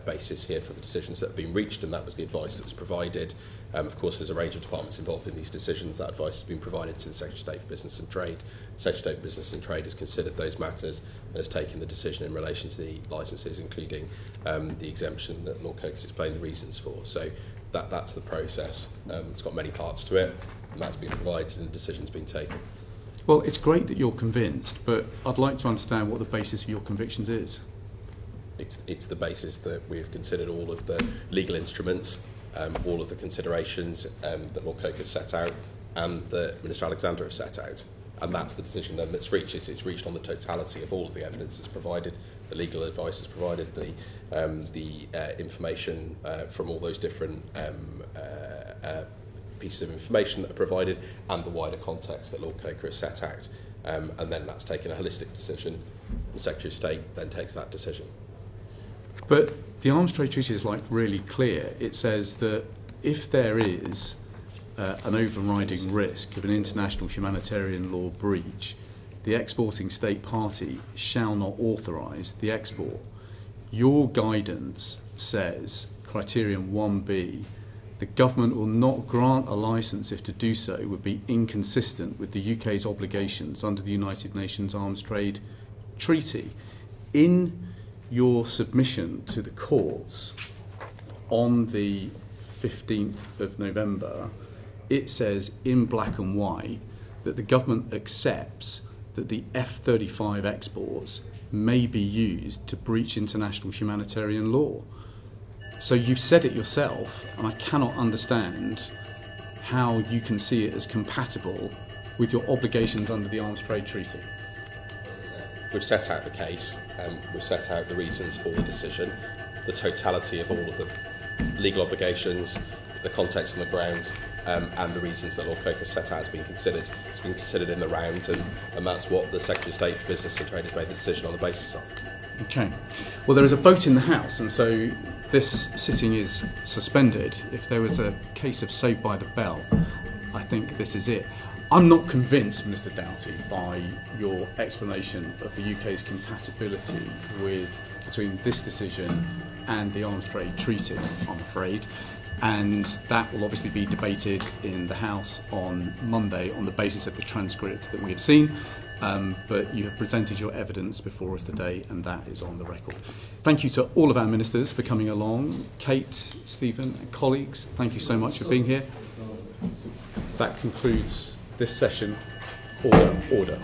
basis here for the decisions that have been reached, and that was the advice that was provided. Of course, there's a range of departments involved in these decisions. That advice has been provided to the Secretary of State for Business and Trade. The Secretary of State for Business and Trade has considered those matters and has taken the decision in relation to the licences, including the exemption that Lord Coaker has explained the reasons for. So that's the process. It's got many parts to it, and that's been provided and the decision's been taken. Well, it's great that you're convinced, but I'd like to understand what the basis of your convictions is. It's the basis that we've considered all of the legal instruments, all of the considerations that Lord Coaker has set out and that Minister Alexander has set out. And that's the decision then that's reached. It's reached on the totality of all of the evidence that's provided, the legal advice that's provided, the information from all those different pieces of information that are provided, and the wider context that Lord Coaker has set out. And then that's taken a holistic decision. The Secretary of State then takes that decision. But the Arms Trade Treaty is really clear. It says that if there is an overriding risk of an international humanitarian law breach, the exporting state party shall not authorise the export. Your guidance says, criterion 1B, the government will not grant a licence if to do so would be inconsistent with the UK's obligations under the United Nations Arms Trade Treaty. In your submission to the courts on the 15th of November, it says in black and white that the government accepts that the F-35 exports may be used to breach international humanitarian law. So you've said it yourself, and I cannot understand how you can see it as compatible with your obligations under the Arms Trade Treaty. We've set out the case, we've set out the reasons for the decision, the totality of all of the legal obligations, the context on the ground, and the reasons that Lord Coaker set out has been considered. It's been considered in the round, and that's what the Secretary of State for Business and Trade has made the decision on the basis of. Okay. Well, there is a vote in the House, and so this sitting is suspended. If there was a case of Saved by the Bell, I think this is it. I'm not convinced, Minister Doughty, by your explanation of the UK's compatibility between this decision and the Arms Trade Treaty, I'm afraid. And that will obviously be debated in the House on Monday on the basis of the transcript that we have seen. But you have presented your evidence before us today, and that is on the record. Thank you to all of our ministers for coming along. Kate, Stephen, and colleagues, thank you so much for being here. That concludes this session. Order.